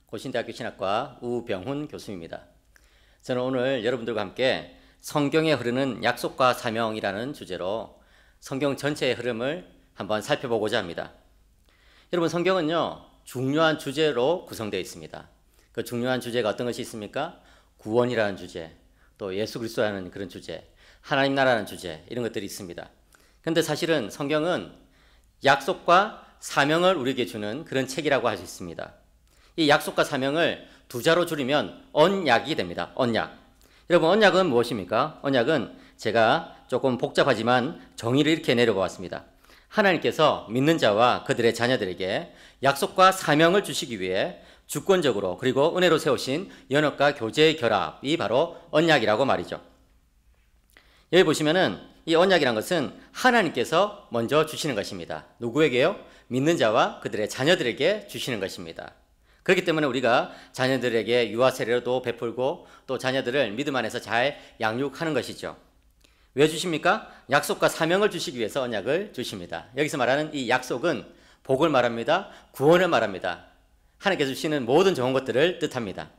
고신대학교 신학과 우병훈 교수입니다. 저는 오늘 여러분들과 함께 성경에 흐르는 약속과 사명이라는 주제로 성경 전체의 흐름을 한번 살펴보고자 합니다. 여러분, 성경은요, 중요한 주제로 구성되어 있습니다. 그 중요한 주제가 어떤 것이 있습니까? 구원이라는 주제, 또 예수 그리스도라는 그런 주제, 하나님 나라라는 주제, 이런 것들이 있습니다. 그런데 사실은 성경은 약속과 사명을 우리에게 주는 그런 책이라고 할 수 있습니다. 이 약속과 사명을 두 자로 줄이면 언약이 됩니다. 언약. 여러분, 언약은 무엇입니까? 언약은 제가 조금 복잡하지만 정의를 이렇게 내려보았습니다. 하나님께서 믿는 자와 그들의 자녀들에게 약속과 사명을 주시기 위해 주권적으로 그리고 은혜로 세우신 연합과 교제의 결합이 바로 언약이라고 말이죠. 여기 보시면은 이 언약이란 것은 하나님께서 먼저 주시는 것입니다. 누구에게요? 믿는 자와 그들의 자녀들에게 주시는 것입니다. 그렇기 때문에 우리가 자녀들에게 유아 세례도 베풀고 또 자녀들을 믿음 안에서 잘 양육하는 것이죠. 왜 주십니까? 약속과 사명을 주시기 위해서 언약을 주십니다. 여기서 말하는 이 약속은 복을 말합니다. 구원을 말합니다. 하나님께서 주시는 모든 좋은 것들을 뜻합니다.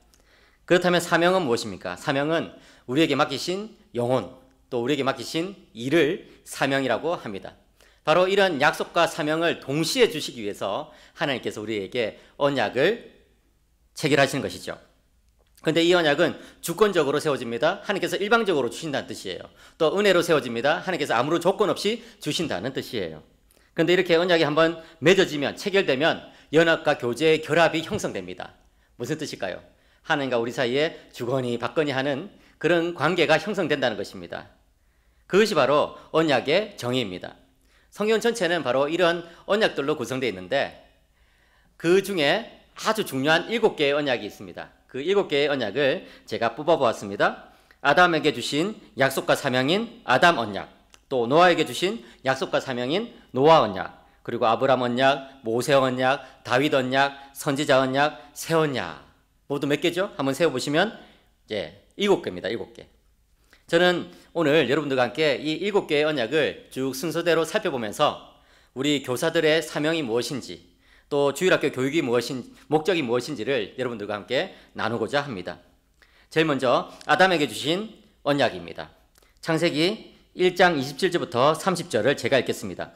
그렇다면 사명은 무엇입니까? 사명은 우리에게 맡기신 영혼, 또 우리에게 맡기신 일을 사명이라고 합니다. 바로 이런 약속과 사명을 동시에 주시기 위해서 하나님께서 우리에게 언약을 체결하시는 것이죠. 그런데 이 언약은 주권적으로 세워집니다. 하나님께서 일방적으로 주신다는 뜻이에요. 또 은혜로 세워집니다. 하나님께서 아무런 조건 없이 주신다는 뜻이에요. 그런데 이렇게 언약이 한번 맺어지면, 체결되면 연합과 교제의 결합이 형성됩니다. 무슨 뜻일까요? 하나님과 우리 사이에 주거니 받거니 하는 그런 관계가 형성된다는 것입니다. 그것이 바로 언약의 정의입니다. 성경 전체는 바로 이런 언약들로 구성되어 있는데 그 중에 아주 중요한 7개의 언약이 있습니다. 그 7개의 언약을 제가 뽑아보았습니다. 아담에게 주신 약속과 사명인 아담 언약, 또 노아에게 주신 약속과 사명인 노아 언약, 그리고 아브라함 언약, 모세 언약, 다윗 언약, 선지자 언약, 새 언약, 모두 몇 개죠? 한번 세어보시면 7개입니다. 7개. 저는 오늘 여러분들과 함께 이 7개의 언약을 쭉 순서대로 살펴보면서 우리 교사들의 사명이 무엇인지, 또 주일학교 교육이 목적이 무엇인지를 여러분들과 함께 나누고자 합니다. 제일 먼저 아담에게 주신 언약입니다. 창세기 1장 27절부터 30절을 제가 읽겠습니다.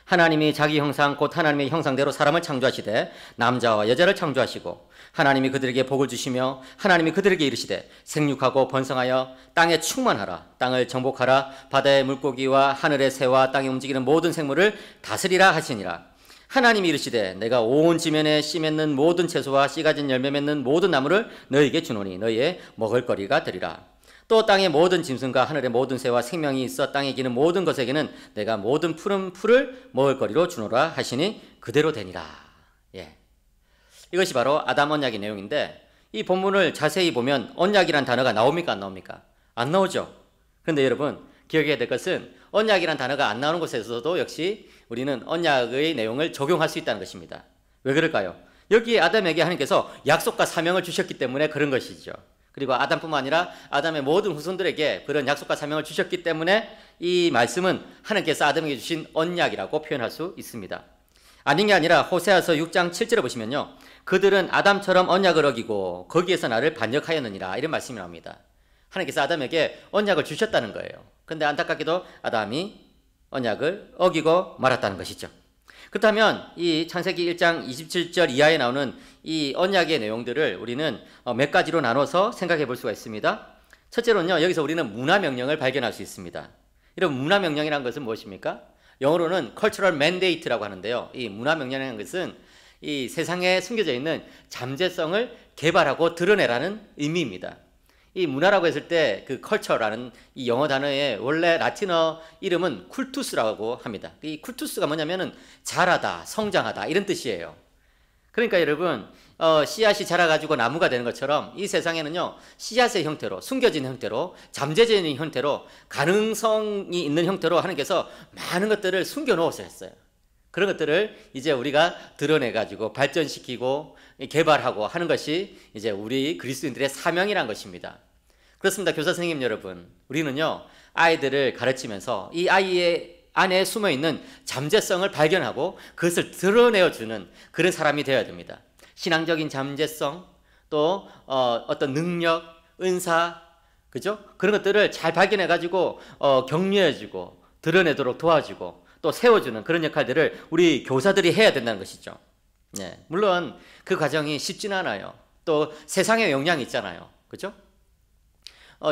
하나님이 자기 형상 곧 하나님의 형상대로 사람을 창조하시되 남자와 여자를 창조하시고 하나님이 그들에게 복을 주시며 하나님이 그들에게 이르시되 생육하고 번성하여 땅에 충만하라. 땅을 정복하라. 바다의 물고기와 하늘의 새와 땅에 움직이는 모든 생물을 다스리라 하시니라. 하나님이 이르시되 내가 온 지면에 씨 맺는 모든 채소와 씨 가진 열매 맺는 모든 나무를 너희에게 주노니 너희의 먹을거리가 되리라. 또 땅의 모든 짐승과 하늘의 모든 새와 생명이 있어 땅에 기는 모든 것에게는 내가 모든 푸른 풀을 먹을거리로 주노라 하시니 그대로 되니라. 이것이 바로 아담 언약의 내용인데 이 본문을 자세히 보면 언약이란 단어가 나옵니까? 안 나옵니까? 안 나오죠. 그런데 여러분, 기억해야 될 것은 언약이란 단어가 안 나오는 곳에서도 역시 우리는 언약의 내용을 적용할 수 있다는 것입니다. 왜 그럴까요? 여기에 아담에게 하나님께서 약속과 사명을 주셨기 때문에 그런 것이죠. 그리고 아담뿐만 아니라 아담의 모든 후손들에게 그런 약속과 사명을 주셨기 때문에 이 말씀은 하나님께서 아담에게 주신 언약이라고 표현할 수 있습니다. 아닌 게 아니라 호세아서 6장 7절에 보시면요, 그들은 아담처럼 언약을 어기고 거기에서 나를 반역하였느니라, 이런 말씀이 나옵니다. 하나님께서 아담에게 언약을 주셨다는 거예요. 그런데 안타깝게도 아담이 언약을 어기고 말았다는 것이죠. 그렇다면 이 창세기 1장 27절 이하에 나오는 이 언약의 내용들을 우리는 몇 가지로 나눠서 생각해 볼 수가 있습니다. 첫째로는요, 여기서 우리는 문화명령을 발견할 수 있습니다. 이런 문화명령이라는 것은 무엇입니까? 영어로는 cultural mandate라고 하는데요. 이 문화명령이라는 것은 이 세상에 숨겨져 있는 잠재성을 개발하고 드러내라는 의미입니다. 이 문화라고 했을 때 그 culture라는 이 영어 단어의 원래 라틴어 이름은 쿨투스라고 합니다. 이 쿨투스가 뭐냐면은 자라다, 성장하다, 이런 뜻이에요. 그러니까 여러분, 씨앗이 자라가지고 나무가 되는 것처럼 이 세상에는요, 씨앗의 형태로, 숨겨진 형태로, 잠재적인 형태로, 가능성이 있는 형태로 하나님께서 많은 것들을 숨겨놓으셨어요. 그런 것들을 이제 우리가 드러내가지고 발전시키고 개발하고 하는 것이 이제 우리 그리스도인들의 사명이란 것입니다. 그렇습니다. 교사 선생님 여러분, 우리는요, 아이들을 가르치면서 이 아이의 안에 숨어있는 잠재성을 발견하고 그것을 드러내어주는 그런 사람이 되어야 됩니다. 신앙적인 잠재성, 또 어떤 능력, 은사, 그죠? 그런 것들을 잘 발견해가지고 격려해주고 드러내도록 도와주고 또 세워주는 그런 역할들을 우리 교사들이 해야 된다는 것이죠. 네, 물론 그 과정이 쉽지는 않아요. 또 세상에 영향이 있잖아요. 그죠?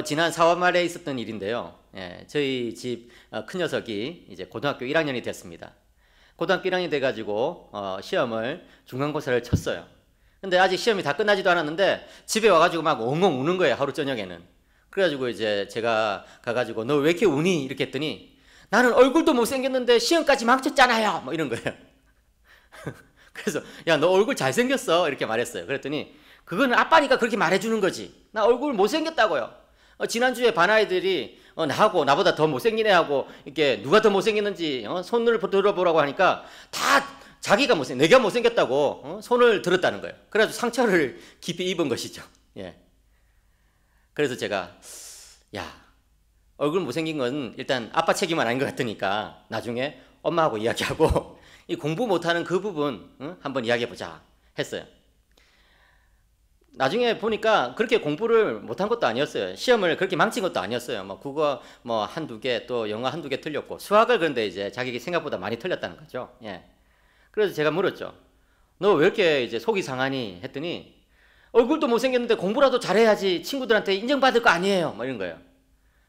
지난 4월 말에 있었던 일인데요. 예, 저희 집 큰 녀석이 이제 고등학교 1학년이 됐습니다. 고등학교 1학년이 돼가지고 시험을 중간고사를 쳤어요. 근데 아직 시험이 다 끝나지도 않았는데 집에 와가지고 막 엉엉 우는 거예요. 하루 저녁에는. 그래가지고 이제 제가 가가지고 너 왜 이렇게 우니? 이렇게 했더니 나는 얼굴도 못생겼는데 시험까지 망쳤잖아요. 뭐 이런 거예요. 그래서 야, 너 얼굴 잘생겼어. 이렇게 말했어요. 그랬더니 그거는 아빠니까 그렇게 말해주는 거지. 나 얼굴 못생겼다고요. 지난주에 반 아이들이 나하고 나보다 더 못생긴 애하고 이렇게 누가 더 못생겼는지 손을 들어보라고 하니까 다 자기가 내가 못생겼다고 손을 들었다는 거예요. 그래가지고 상처를 깊이 입은 것이죠. 예. 그래서 제가 야, 얼굴 못생긴 건 일단 아빠 책임은 아닌 것 같으니까 나중에 엄마하고 이야기하고 이 공부 못하는 그 부분 한번 이야기해보자 했어요. 나중에 보니까 그렇게 공부를 못한 것도 아니었어요. 시험을 그렇게 망친 것도 아니었어요. 뭐 국어 뭐 한두 개, 또 영어 한두 개 틀렸고 수학을 그런데 이제 자기 생각보다 많이 틀렸다는 거죠. 예. 그래서 제가 물었죠. 너 왜 이렇게 이제 속이 상하니? 했더니 얼굴도 못생겼는데 공부라도 잘해야지 친구들한테 인정받을 거 아니에요. 뭐 이런 거예요.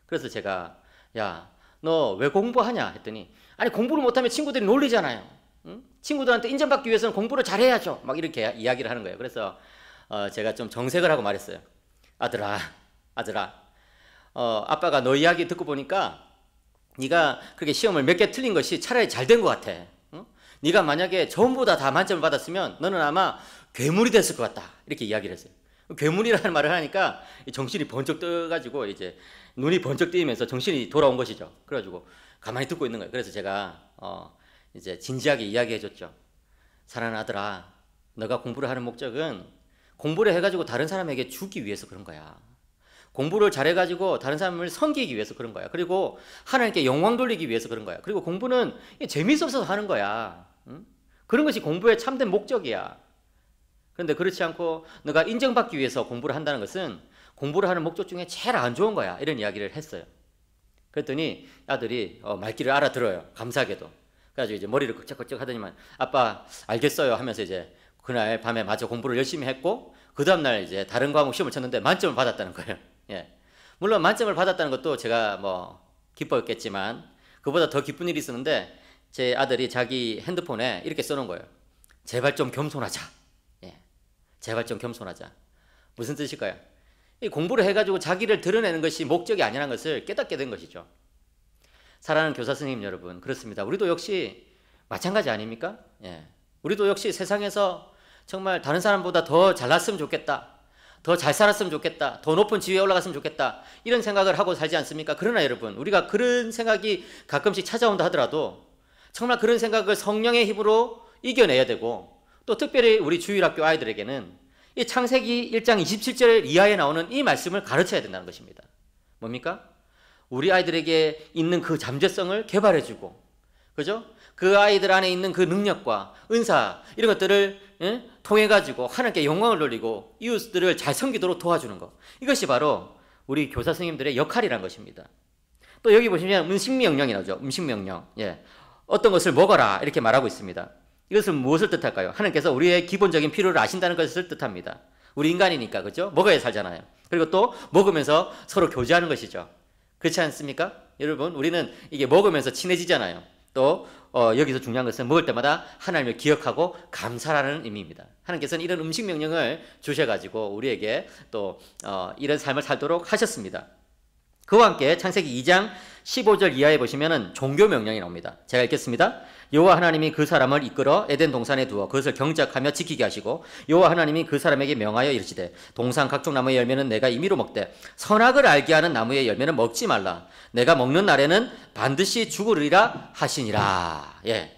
그래서 제가 야, 너 왜 공부하냐? 했더니 아니 공부를 못하면 친구들이 놀리잖아요. 응? 친구들한테 인정받기 위해서는 공부를 잘해야죠. 막 이렇게 이야기를 하는 거예요. 그래서 제가 좀 정색을 하고 말했어요. 아들아, 아빠가 너 이야기 듣고 보니까 네가 그렇게 시험을 몇 개 틀린 것이 차라리 잘 된 것 같아. 응? 네가 만약에 전부 다 만점을 받았으면 너는 아마 괴물이 됐을 것 같다. 이렇게 이야기를 했어요. 괴물이라는 말을 하니까 정신이 번쩍 떠가지고 이제 눈이 번쩍 뜨이면서 정신이 돌아온 것이죠. 그래가지고 가만히 듣고 있는 거예요. 그래서 제가 이제 진지하게 이야기해줬죠. 사랑하는 아들아, 너가 공부를 하는 목적은 공부를 해가지고 다른 사람에게 주기 위해서 그런 거야. 공부를 잘해가지고 다른 사람을 섬기기 위해서 그런 거야. 그리고 하나님께 영광 돌리기 위해서 그런 거야. 그리고 공부는 재미있어서 하는 거야. 응? 그런 것이 공부의 참된 목적이야. 그런데 그렇지 않고 너가 인정받기 위해서 공부를 한다는 것은 공부를 하는 목적 중에 제일 안 좋은 거야. 이런 이야기를 했어요. 그랬더니 아들이 말귀를 알아들어요. 감사하게도. 그래가지고 이제 머리를 끄적끄적 하더니만 아빠 알겠어요 하면서 이제 그날 밤에 마저 공부를 열심히 했고 그 다음날 이제 다른 과목 시험을 쳤는데 만점을 받았다는 거예요. 예. 물론 만점을 받았다는 것도 제가 뭐 기뻤겠지만 그보다 더 기쁜 일이 있었는데 제 아들이 자기 핸드폰에 이렇게 써놓은 거예요. 제발 좀 겸손하자. 예. 제발 좀 겸손하자. 무슨 뜻일까요? 이 공부를 해가지고 자기를 드러내는 것이 목적이 아니라는 것을 깨닫게 된 것이죠. 사랑하는 교사 선생님 여러분, 그렇습니다. 우리도 역시 마찬가지 아닙니까? 예. 우리도 역시 세상에서 정말 다른 사람보다 더 잘났으면 좋겠다. 더 잘 살았으면 좋겠다. 더 높은 지위에 올라갔으면 좋겠다. 이런 생각을 하고 살지 않습니까? 그러나 여러분, 우리가 그런 생각이 가끔씩 찾아온다 하더라도 정말 그런 생각을 성령의 힘으로 이겨내야 되고 또 특별히 우리 주일학교 아이들에게는 이 창세기 1장 27절 이하에 나오는 이 말씀을 가르쳐야 된다는 것입니다. 뭡니까? 우리 아이들에게 있는 그 잠재성을 개발해주고, 그죠? 그 아이들 안에 있는 그 능력과 은사 이런 것들을 통해 가지고 하나님께 영광을 돌리고 이웃들을 잘 섬기도록 도와주는 것, 이것이 바로 우리 교사 선생님들의 역할이라는 것입니다. 또 여기 보시면 음식명령이 나오죠. 음식명령. 예. 어떤 것을 먹어라 이렇게 말하고 있습니다. 이것은 무엇을 뜻할까요? 하나님께서 우리의 기본적인 필요를 아신다는 것을 뜻합니다. 우리 인간이니까, 그죠? 먹어야 살잖아요. 그리고 또 먹으면서 서로 교제하는 것이죠. 그렇지 않습니까? 여러분, 우리는 이게 먹으면서 친해지잖아요. 또 여기서 중요한 것은 먹을 때마다 하나님을 기억하고 감사라는 의미입니다. 하나님께서는 이런 음식 명령을 주셔가지고 우리에게 또 이런 삶을 살도록 하셨습니다. 그와 함께 창세기 2장 15절 이하에 보시면은 종교 명령이 나옵니다. 제가 읽겠습니다. 여호와 하나님이 그 사람을 이끌어 에덴 동산에 두어 그것을 경작하며 지키게 하시고 여호와 하나님이 그 사람에게 명하여 이르시되 동산 각종 나무의 열매는 내가 임의로 먹되 선악을 알게 하는 나무의 열매는 먹지 말라. 내가 먹는 날에는 반드시 죽으리라 하시니라. 예.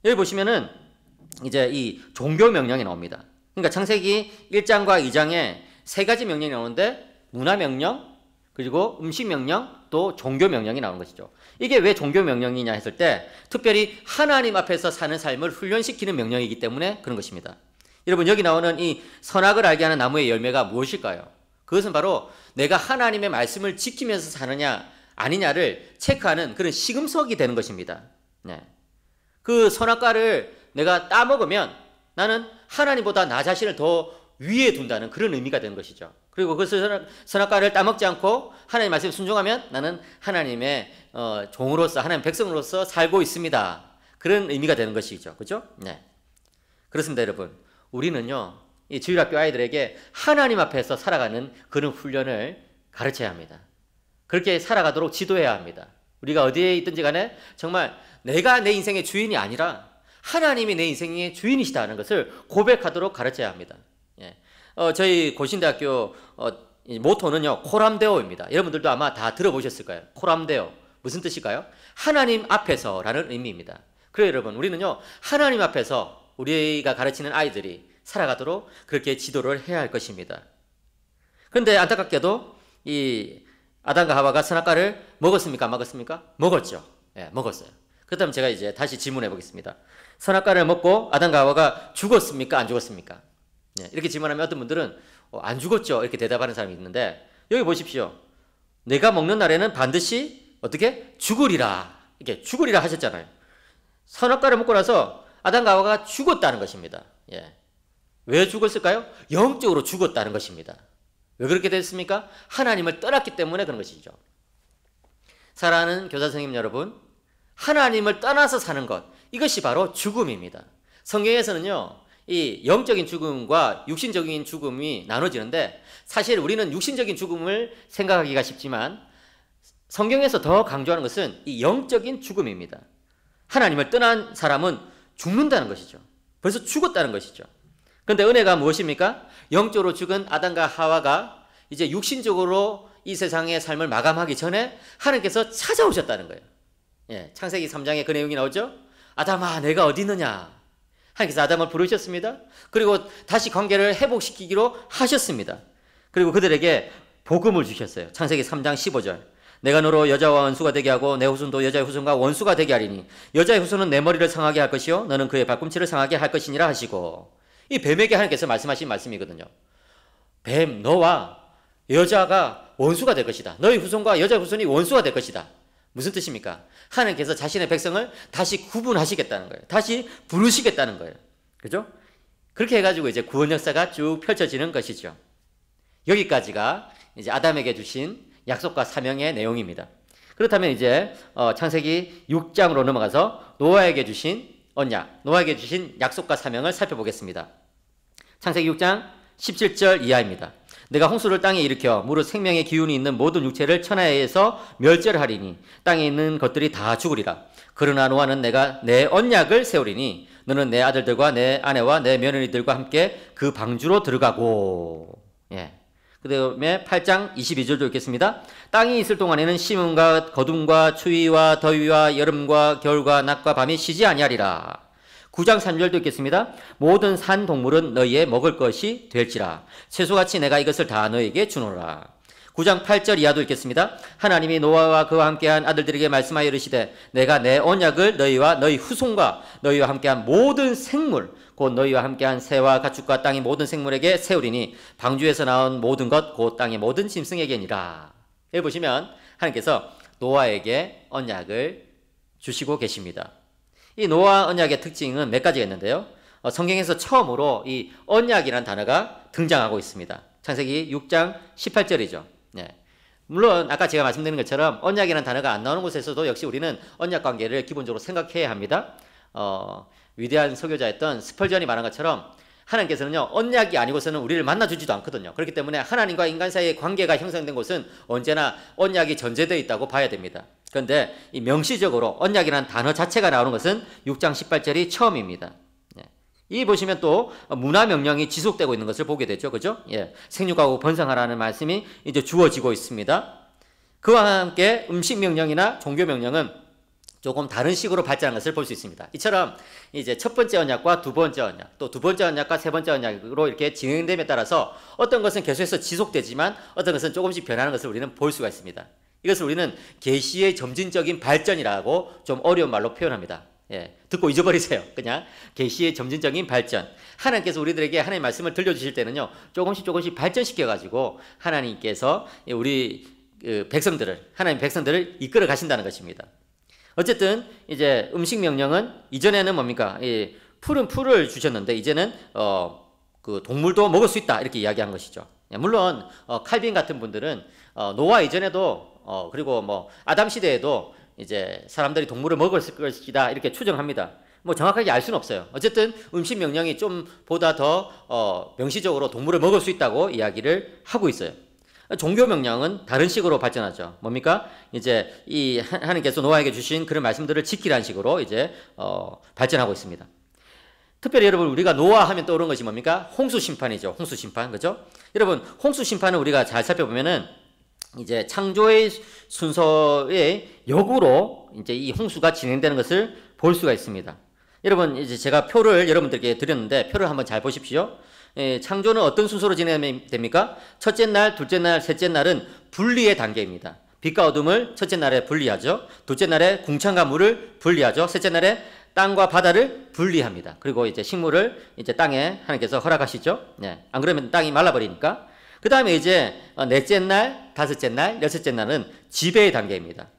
여기 보시면은 이제 이 종교 명령이 나옵니다. 그러니까 창세기 1장과 2장에 세 가지 명령이 나오는데 문화 명령, 그리고 음식 명령, 또 종교 명령이 나오는 것이죠. 이게 왜 종교 명령이냐 했을 때 특별히 하나님 앞에서 사는 삶을 훈련시키는 명령이기 때문에 그런 것입니다. 여러분 여기 나오는 이 선악을 알게 하는 나무의 열매가 무엇일까요? 그것은 바로 내가 하나님의 말씀을 지키면서 사느냐 아니냐를 체크하는 그런 시금석이 되는 것입니다. 네. 그 선악과를 내가 따먹으면 나는 하나님보다 나 자신을 더 위에 둔다는 그런 의미가 되는 것이죠. 그리고 그 선악과를 따먹지 않고 하나님 말씀에 순종하면 나는 하나님의 종으로서 하나님 백성으로서 살고 있습니다. 그런 의미가 되는 것이죠. 그죠? 네. 그렇습니다, 여러분. 우리는요, 이 주일학교 아이들에게 하나님 앞에서 살아가는 그런 훈련을 가르쳐야 합니다. 그렇게 살아가도록 지도해야 합니다. 우리가 어디에 있든지 간에 정말 내가 내 인생의 주인이 아니라 하나님이 내 인생의 주인이시다는 것을 고백하도록 가르쳐야 합니다. 예. 저희 고신대학교 모토는요, 코람데오입니다. 여러분들도 아마 다 들어보셨을 거예요. 코람데오. 무슨 뜻일까요? 하나님 앞에서라는 의미입니다. 그래요, 여러분. 우리는요, 하나님 앞에서 우리가 가르치는 아이들이 살아가도록 그렇게 지도를 해야 할 것입니다. 그런데 안타깝게도 이 아담과 하와가 선악과를 먹었습니까? 안 먹었습니까? 먹었죠. 예, 먹었어요. 그렇다면 제가 이제 다시 질문해 보겠습니다. 선악과를 먹고 아담과 하와가 죽었습니까? 안 죽었습니까? 예, 이렇게 질문하면 어떤 분들은 안 죽었죠. 이렇게 대답하는 사람이 있는데 여기 보십시오. 내가 먹는 날에는 반드시 어떻게? 죽으리라. 이렇게 죽으리라 하셨잖아요. 선악과를 먹고 나서 아담과 하와가 죽었다는 것입니다. 예. 왜 죽었을까요? 영적으로 죽었다는 것입니다. 왜 그렇게 됐습니까? 하나님을 떠났기 때문에 그런 것이죠. 사랑하는 교사 선생님 여러분, 하나님을 떠나서 사는 것, 이것이 바로 죽음입니다. 성경에서는요, 이 영적인 죽음과 육신적인 죽음이 나눠지는데 사실 우리는 육신적인 죽음을 생각하기가 쉽지만 성경에서 더 강조하는 것은 이 영적인 죽음입니다. 하나님을 떠난 사람은 죽는다는 것이죠. 벌써 죽었다는 것이죠. 그런데 은혜가 무엇입니까? 영적으로 죽은 아담과 하와가 이제 육신적으로 이 세상의 삶을 마감하기 전에 하나님께서 찾아오셨다는 거예요. 예, 창세기 3장에 그 내용이 나오죠. 아담아, 내가 어디 있느냐? 하나님께서 아담을 부르셨습니다. 그리고 다시 관계를 회복시키기로 하셨습니다. 그리고 그들에게 복음을 주셨어요. 창세기 3장 15절. 내가 너로 여자와 원수가 되게 하고 내 후손도 여자의 후손과 원수가 되게 하리니 여자의 후손은 내 머리를 상하게 할 것이요 너는 그의 발꿈치를 상하게 할 것이니라 하시고, 이 뱀에게 하나님께서 말씀하신 말씀이거든요. 뱀, 너와 여자가 원수가 될 것이다. 너의 후손과 여자의 후손이 원수가 될 것이다. 무슨 뜻입니까? 하나님께서 자신의 백성을 다시 구분하시겠다는 거예요. 다시 부르시겠다는 거예요. 그죠? 그렇게 해가지고 이제 구원 역사가 쭉 펼쳐지는 것이죠. 여기까지가 이제 아담에게 주신 약속과 사명의 내용입니다. 그렇다면 이제 창세기 6장으로 넘어가서 노아에게 주신 언약, 노아에게 주신 약속과 사명을 살펴보겠습니다. 창세기 6장 17절 이하입니다. 내가 홍수를 땅에 일으켜 무릇 생명의 기운이 있는 모든 육체를 천하에 의해서 멸절하리니 땅에 있는 것들이 다 죽으리라. 그러나 노아는 내가 내 언약을 세우리니 너는 내 아들들과 내 아내와 내 며느리들과 함께 그 방주로 들어가고. 예. 그 다음에 8장 22절도 읽겠습니다. 땅이 있을 동안에는 심음과 거둠과 추위와 더위와 여름과 겨울과 낮과 밤이 쉬지 아니하리라. 9장 3절도 읽겠습니다. 모든 산 동물은 너희의 먹을 것이 될지라. 채소같이 내가 이것을 다 너희에게 주노라. 9장 8절 이하도 읽겠습니다. 하나님이 노아와 그와 함께한 아들들에게 말씀하여 이르시되 내가 내 언약을 너희와 너희 후손과 너희와 함께한 모든 생물 곧 너희와 함께한 새와 가축과 땅의 모든 생물에게 세우리니 방주에서 나온 모든 것 곧 땅의 모든 짐승에게니라. 여기 보시면 하나님께서 노아에게 언약을 주시고 계십니다. 이 노아 언약의 특징은 몇 가지가 있는데요. 성경에서 처음으로 이 언약이라는 단어가 등장하고 있습니다. 창세기 6장 18절이죠. 네. 물론 아까 제가 말씀드린 것처럼 언약이라는 단어가 안 나오는 곳에서도 역시 우리는 언약 관계를 기본적으로 생각해야 합니다. 위대한 설교자였던 스펄전이 말한 것처럼 하나님께서는요, 언약이 아니고서는 우리를 만나주지도 않거든요. 그렇기 때문에 하나님과 인간 사이의 관계가 형성된 곳은 언제나 언약이 전제되어 있다고 봐야 됩니다. 그런데 이 명시적으로 언약이라는 단어 자체가 나오는 것은 6장 18절이 처음입니다. 이 보시면 또 문화명령이 지속되고 있는 것을 보게 되죠. 그죠? 예. 생육하고 번성하라는 말씀이 이제 주어지고 있습니다. 그와 함께 음식명령이나 종교명령은 조금 다른 식으로 발전한 것을 볼 수 있습니다. 이처럼 이제 첫 번째 언약과 두 번째 언약, 또 두 번째 언약과 세 번째 언약으로 이렇게 진행됨에 따라서 어떤 것은 계속해서 지속되지만 어떤 것은 조금씩 변하는 것을 우리는 볼 수가 있습니다. 이것을 우리는 계시의 점진적인 발전이라고 좀 어려운 말로 표현합니다. 예, 듣고 잊어버리세요. 그냥 계시의 점진적인 발전. 하나님께서 우리들에게 하나님의 말씀을 들려주실 때는요, 조금씩 발전시켜가지고 하나님께서 우리 백성들을, 하나님 백성들을 이끌어 가신다는 것입니다. 어쨌든 이제 음식 명령은 이전에는 뭡니까? 풀은 풀을 주셨는데 이제는 그 동물도 먹을 수 있다 이렇게 이야기한 것이죠. 물론 칼빈 같은 분들은 노아 이전에도 그리고 뭐 아담 시대에도 이제 사람들이 동물을 먹을 것이다 이렇게 추정합니다. 뭐 정확하게 알 수는 없어요. 어쨌든 음식 명령이 좀 보다 더 명시적으로 동물을 먹을 수 있다고 이야기를 하고 있어요. 종교 명령은 다른 식으로 발전하죠. 뭡니까? 이제 이 하나님께서 노아에게 주신 그런 말씀들을 지키라는 식으로 이제 발전하고 있습니다. 특별히 여러분 우리가 노아 하면 떠오르는 것이 뭡니까? 홍수 심판이죠. 홍수 심판. 그죠? 여러분 홍수 심판을 우리가 잘 살펴보면은 이제 창조의 순서의 역으로 이제 이 홍수가 진행되는 것을 볼 수가 있습니다. 여러분 이제 제가 표를 여러분들께 드렸는데 표를 한번 잘 보십시오. 창조는 어떤 순서로 진행됩니까? 첫째 날, 둘째 날, 셋째 날은 분리의 단계입니다. 빛과 어둠을 첫째 날에 분리하죠. 둘째 날에 궁창과 물을 분리하죠. 셋째 날에 땅과 바다를 분리합니다. 그리고 이제 식물을 이제 땅에 하나님께서 허락하시죠. 네. 안 그러면 땅이 말라버리니까. 그 다음에 이제 넷째 날, 다섯째 날, 여섯째 날은 지배의 단계입니다.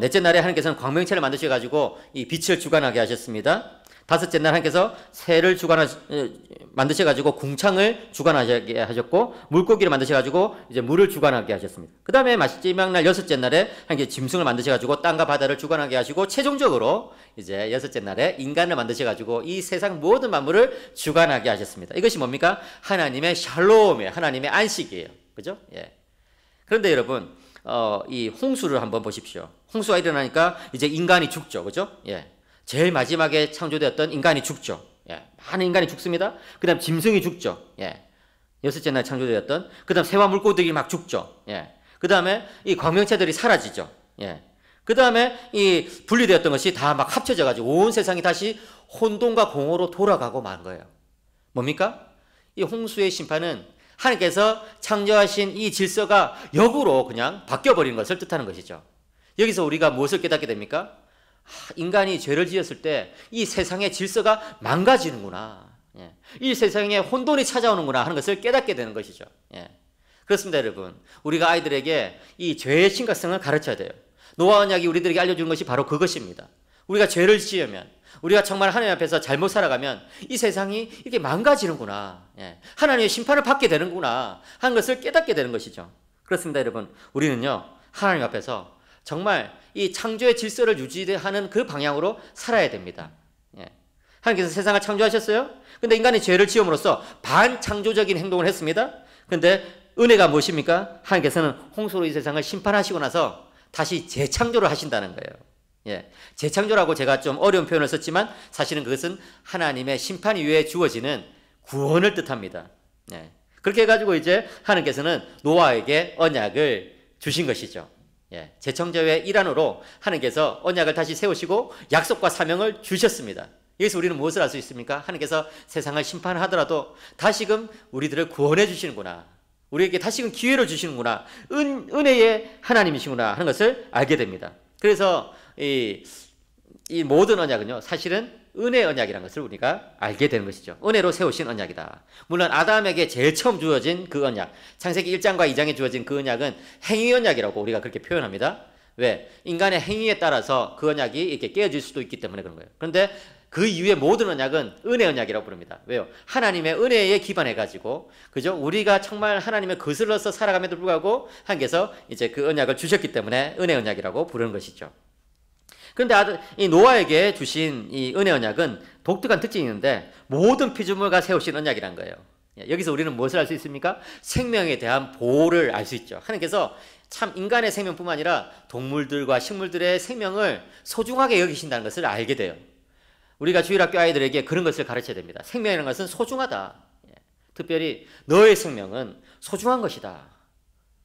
넷째 날에 하나님께서는 광명체를 만드셔가지고 이 빛을 주관하게 하셨습니다. 다섯째 날 하나님께서 새를 만드셔가지고 궁창을 주관하게 하셨고 물고기를 만드셔가지고 이제 물을 주관하게 하셨습니다. 그 다음에 마지막 날 여섯째 날에 하나님께서 짐승을 만드셔가지고 땅과 바다를 주관하게 하시고 최종적으로 이제 여섯째 날에 인간을 만드셔가지고 이 세상 모든 만물을 주관하게 하셨습니다. 이것이 뭡니까? 하나님의 샬롬이에요. 하나님의 안식이에요. 그죠? 예. 그런데 여러분 이 홍수를 한번 보십시오. 홍수가 일어나니까 이제 인간이 죽죠. 그죠? 예. 제일 마지막에 창조되었던 인간이 죽죠. 예, 많은 인간이 죽습니다. 그 다음 짐승이 죽죠. 예, 여섯째 날 창조되었던. 그 다음 새와 물고기들이 막 죽죠. 예, 그 다음에 이 광명체들이 사라지죠. 예, 그 다음에 이 분리되었던 것이 다 막 합쳐져가지고 온 세상이 다시 혼돈과 공허로 돌아가고 만 거예요. 뭡니까? 이 홍수의 심판은 하나님께서 창조하신 이 질서가 역으로 그냥 바뀌어버리는 것을 뜻하는 것이죠. 여기서 우리가 무엇을 깨닫게 됩니까? 인간이 죄를 지었을 때 이 세상의 질서가 망가지는구나. 예. 이 세상에 혼돈이 찾아오는구나 하는 것을 깨닫게 되는 것이죠. 예. 그렇습니다, 여러분. 우리가 아이들에게 이 죄의 심각성을 가르쳐야 돼요. 노아 언약이 우리들에게 알려주는 것이 바로 그것입니다. 우리가 죄를 지으면, 우리가 정말 하나님 앞에서 잘못 살아가면 이 세상이 이렇게 망가지는구나. 예. 하나님의 심판을 받게 되는구나 하는 것을 깨닫게 되는 것이죠. 그렇습니다, 여러분. 우리는요, 하나님 앞에서 정말 이 창조의 질서를 유지하는 그 방향으로 살아야 됩니다. 예. 하나님께서 세상을 창조하셨어요. 근데 인간이 죄를 지음으로써 반창조적인 행동을 했습니다. 근데 은혜가 무엇입니까? 하나님께서는 홍수로 이 세상을 심판하시고 나서 다시 재창조를 하신다는 거예요. 예. 재창조라고 제가 좀 어려운 표현을 썼지만 사실은 그것은 하나님의 심판 이후에 주어지는 구원을 뜻합니다. 예. 그렇게 해가지고 이제 하나님께서는 노아에게 언약을 주신 것이죠. 예, 재창조의 일환으로 하나님께서 언약을 다시 세우시고 약속과 사명을 주셨습니다. 여기서 우리는 무엇을 알 수 있습니까? 하나님께서 세상을 심판하더라도 다시금 우리들을 구원해 주시는구나. 우리에게 다시금 기회를 주시는구나. 은혜의 하나님이시구나 하는 것을 알게 됩니다. 그래서 이 모든 언약은요, 사실은 은혜 언약이라는 것을 우리가 알게 되는 것이죠. 은혜로 세우신 언약이다. 물론 아담에게 제일 처음 주어진 그 언약, 창세기 1장과 2장에 주어진 그 언약은 행위 언약이라고 우리가 그렇게 표현합니다. 왜? 인간의 행위에 따라서 그 언약이 이렇게 깨어질 수도 있기 때문에 그런 거예요. 그런데 그 이후에 모든 언약은 은혜 언약이라고 부릅니다. 왜요? 하나님의 은혜에 기반해가지고, 그죠? 우리가 정말 하나님의 거슬러서 살아감에도 불구하고 하나님께서 이제 그 언약을 주셨기 때문에 은혜 언약이라고 부르는 것이죠. 그런데 이 노아에게 주신 이 은혜 언약은 독특한 특징이 있는데 모든 피조물과 세우신 언약이란 거예요. 여기서 우리는 무엇을 알 수 있습니까? 생명에 대한 보호를 알 수 있죠. 하나님께서 참 인간의 생명뿐만 아니라 동물들과 식물들의 생명을 소중하게 여기신다는 것을 알게 돼요. 우리가 주일학교 아이들에게 그런 것을 가르쳐야 됩니다. 생명이라는 것은 소중하다. 특별히 너의 생명은 소중한 것이다.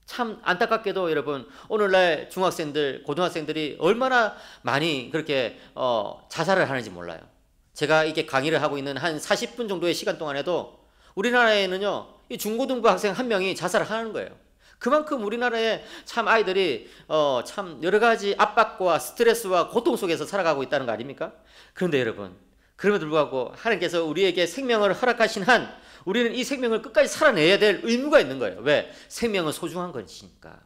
참 안타깝게도 여러분 오늘날 중학생들, 고등학생들이 얼마나 많이 그렇게 자살을 하는지 몰라요. 제가 이게 강의를 하고 있는 한 40분 정도의 시간 동안에도 우리나라에는요, 이 중고등부 학생 한 명이 자살을 하는 거예요. 그만큼 우리나라에 참 아이들이 참 여러 가지 압박과 스트레스와 고통 속에서 살아가고 있다는 거 아닙니까? 그런데 여러분, 그럼에도 불구하고 하나님께서 우리에게 생명을 허락하신 한 우리는 이 생명을 끝까지 살아내야 될 의무가 있는 거예요. 왜? 생명은 소중한 것이니까.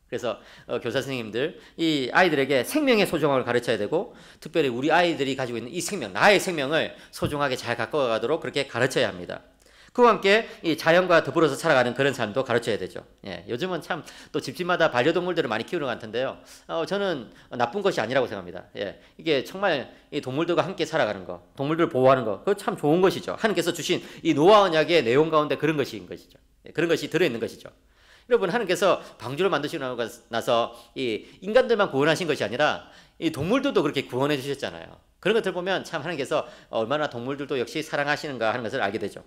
그래서 교사 선생님들 이 아이들에게 생명의 소중함을 가르쳐야 되고, 특별히 우리 아이들이 가지고 있는 이 생명, 나의 생명을 소중하게 잘 가꿔가도록 그렇게 가르쳐야 합니다. 그와 함께 이 자연과 더불어서 살아가는 그런 삶도 가르쳐야 되죠. 예, 요즘은 참 또 집집마다 반려동물들을 많이 키우는 것 같은데요. 저는 나쁜 것이 아니라고 생각합니다. 예, 이게 정말 이 동물들과 함께 살아가는 거, 동물들을 보호하는 거, 그거 참 좋은 것이죠. 하나님께서 주신 이 노아 언약의 내용 가운데 그런 것인 것이죠. 예, 그런 것이 들어있는 것이죠. 여러분, 하나님께서 방주를 만드시고 나서 이 인간들만 구원하신 것이 아니라 이 동물들도 그렇게 구원해 주셨잖아요. 그런 것들 보면 참 하나님께서 얼마나 동물들도 역시 사랑하시는가 하는 것을 알게 되죠.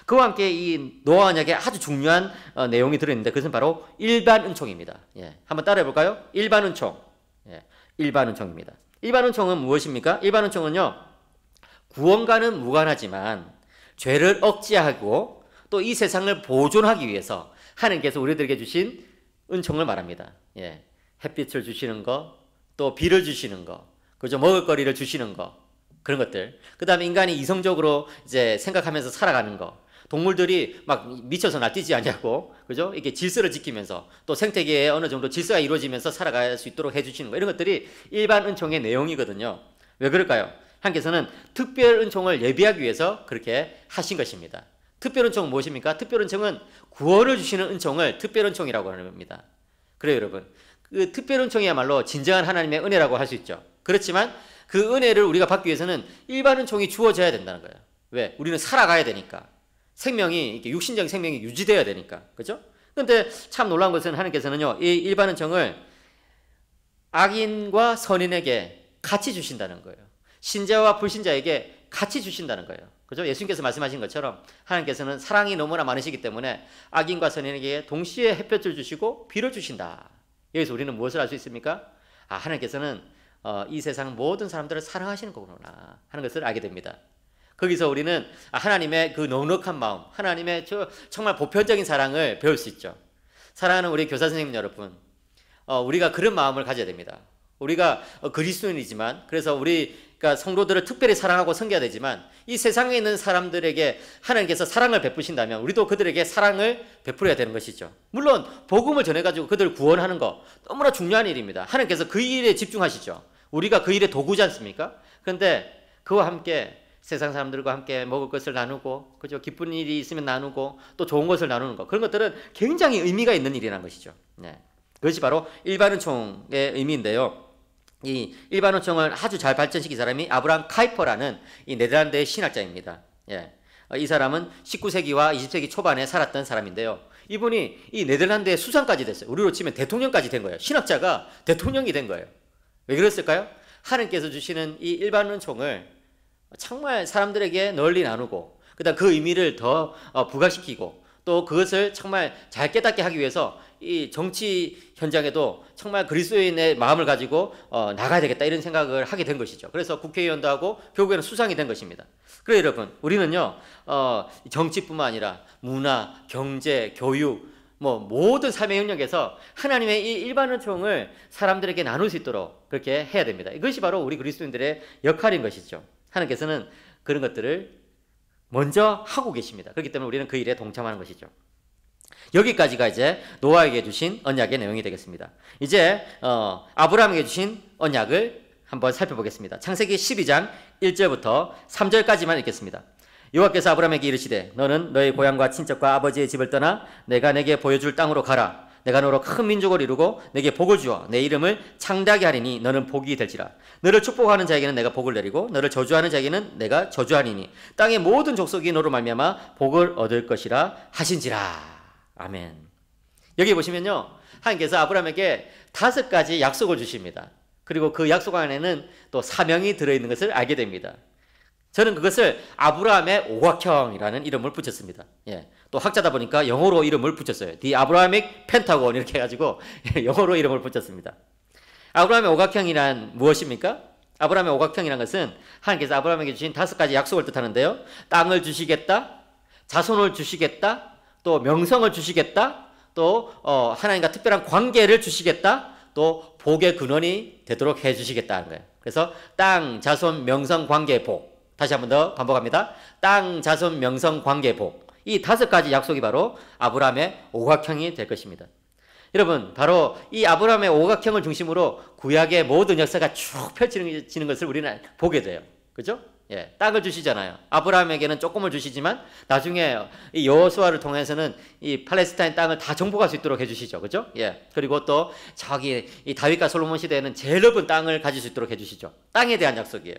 그와 함께 이 노아 언약에 아주 중요한 내용이 들어있는데, 그것은 바로 일반 은총입니다. 예, 한번 따라해 볼까요? 일반 은총. 예, 일반 은총입니다. 일반 은총은 무엇입니까? 일반 은총은요, 구원과는 무관하지만 죄를 억제하고 또 이 세상을 보존하기 위해서 하나님께서 우리들에게 주신 은총을 말합니다. 예, 햇빛을 주시는 거, 또 비를 주시는 거, 그죠? 먹을거리를 주시는 거, 그런 것들. 그 다음에 인간이 이성적으로 이제 생각하면서 살아가는 거. 동물들이 막 미쳐서 날뛰지 않냐고, 그죠? 이게 질서를 지키면서 또 생태계에 어느 정도 질서가 이루어지면서 살아갈 수 있도록 해주시는 거. 이런 것들이 일반 은총의 내용이거든요. 왜 그럴까요? 하나님께서는 특별 은총을 예비하기 위해서 그렇게 하신 것입니다. 특별 은총은 무엇입니까? 특별 은총은 구원을 주시는 은총을 특별 은총이라고 하는 겁니다. 그래요, 여러분. 그 특별 은총이야말로 진정한 하나님의 은혜라고 할 수 있죠. 그렇지만 그 은혜를 우리가 받기 위해서는 일반 은총이 주어져야 된다는 거예요. 왜? 우리는 살아가야 되니까. 생명이, 이렇게 육신적인 생명이 유지되어야 되니까. 그죠? 근데 참 놀라운 것은 하나님께서는요, 이 일반 은총을 악인과 선인에게 같이 주신다는 거예요. 신자와 불신자에게 같이 주신다는 거예요. 그죠? 예수님께서 말씀하신 것처럼 하나님께서는 사랑이 너무나 많으시기 때문에 악인과 선인에게 동시에 햇볕을 주시고 비를 주신다. 여기서 우리는 무엇을 알 수 있습니까? 하나님께서는 이 세상 모든 사람들을 사랑하시는 거구나 하는 것을 알게 됩니다. 거기서 우리는 하나님의 그 넉넉한 마음, 하나님의 정말 보편적인 사랑을 배울 수 있죠. 사랑하는 우리 교사 선생님 여러분, 우리가 그런 마음을 가져야 됩니다. 우리가 그리스도인이지만, 그래서 우리가 성도들을 특별히 사랑하고 섬겨야 되지만, 이 세상에 있는 사람들에게 하나님께서 사랑을 베푸신다면 우리도 그들에게 사랑을 베풀어야 되는 것이죠. 물론 복음을 전해가지고 그들을 구원하는 거 너무나 중요한 일입니다. 하나님께서 그 일에 집중하시죠. 우리가 그 일의 도구지 않습니까? 그런데 그와 함께 세상 사람들과 함께 먹을 것을 나누고, 그죠? 기쁜 일이 있으면 나누고, 또 좋은 것을 나누는 것, 그런 것들은 굉장히 의미가 있는 일이라는 것이죠. 네. 그것이 바로 일반 은총의 의미인데요. 이 일반 은총을 아주 잘 발전시킨 사람이 아브라함 카이퍼라는 이 네덜란드의 신학자입니다. 예. 이 사람은 19세기와 20세기 초반에 살았던 사람인데요. 이분이 이 네덜란드의 수상까지 됐어요. 우리로 치면 대통령까지 된 거예요. 신학자가 대통령이 된 거예요. 왜 그랬을까요? 하나님께서 주시는 이 일반 은총을 정말 사람들에게 널리 나누고, 그다음 그 의미를 더 부각시키고, 또 그것을 정말 잘 깨닫게 하기 위해서 이 정치 현장에도 정말 그리스도인의 마음을 가지고 나가야 되겠다, 이런 생각을 하게 된 것이죠. 그래서 국회의원도 하고 결국에는 수상이 된 것입니다. 그래요, 여러분, 우리는요 정치뿐만 아니라 문화, 경제, 교육, 모든 삶의 영역에서 하나님의 이 일반 은총을 사람들에게 나눌 수 있도록 그렇게 해야 됩니다. 이것이 바로 우리 그리스도인들의 역할인 것이죠. 하나님께서는 그런 것들을 먼저 하고 계십니다. 그렇기 때문에 우리는 그 일에 동참하는 것이죠. 여기까지가 이제 노아에게 주신 언약의 내용이 되겠습니다. 이제 아브라함에게 주신 언약을 한번 살펴보겠습니다. 창세기 12장 1절부터 3절까지만 읽겠습니다. 여호와께서 아브라함에게 이르시되 너는 너의 고향과 친척과 아버지의 집을 떠나 내가 내게 보여줄 땅으로 가라. 내가 너로 큰 민족을 이루고 내게 복을 주어 내 이름을 창대하게 하리니 너는 복이 될지라. 너를 축복하는 자에게는 내가 복을 내리고 너를 저주하는 자에게는 내가 저주하리니 땅의 모든 족속이 너로 말미암아 복을 얻을 것이라 하신지라. 아멘. 여기 보시면요, 하나님께서 아브라함에게 5가지 약속을 주십니다. 그리고 그 약속 안에는 또 사명이 들어있는 것을 알게 됩니다. 저는 그것을 아브라함의 오각형이라는 이름을 붙였습니다. 예. 또 학자다 보니까 영어로 이름을 붙였어요. The Abrahamic Pentagon 이렇게 해가지고 영어로 이름을 붙였습니다. 아브라함의 오각형이란 무엇입니까? 아브라함의 오각형이란 것은 하나님께서 아브라함에게 주신 5가지 약속을 뜻하는데요. 땅을 주시겠다, 자손을 주시겠다, 또 명성을 주시겠다, 또 하나님과 특별한 관계를 주시겠다, 또 복의 근원이 되도록 해주시겠다는 거예요. 그래서 땅, 자손, 명성, 관계, 복. 다시 한 번 더 반복합니다. 땅, 자손, 명성, 관계, 복. 이 5가지 약속이 바로 아브라함의 오각형이 될 것입니다. 여러분, 바로 이 아브라함의 오각형을 중심으로 구약의 모든 역사가 쭉 펼쳐지는 것을 우리는 보게 돼요. 그죠? 예, 땅을 주시잖아요. 아브라함에게는 조금을 주시지만 나중에 이 여호수아를 통해서는 이 팔레스타인 땅을 다 정복할 수 있도록 해주시죠. 그죠? 예. 그리고 또 저기 이 다윗과 솔로몬 시대에는 제일 넓은 땅을 가질 수 있도록 해주시죠. 땅에 대한 약속이에요.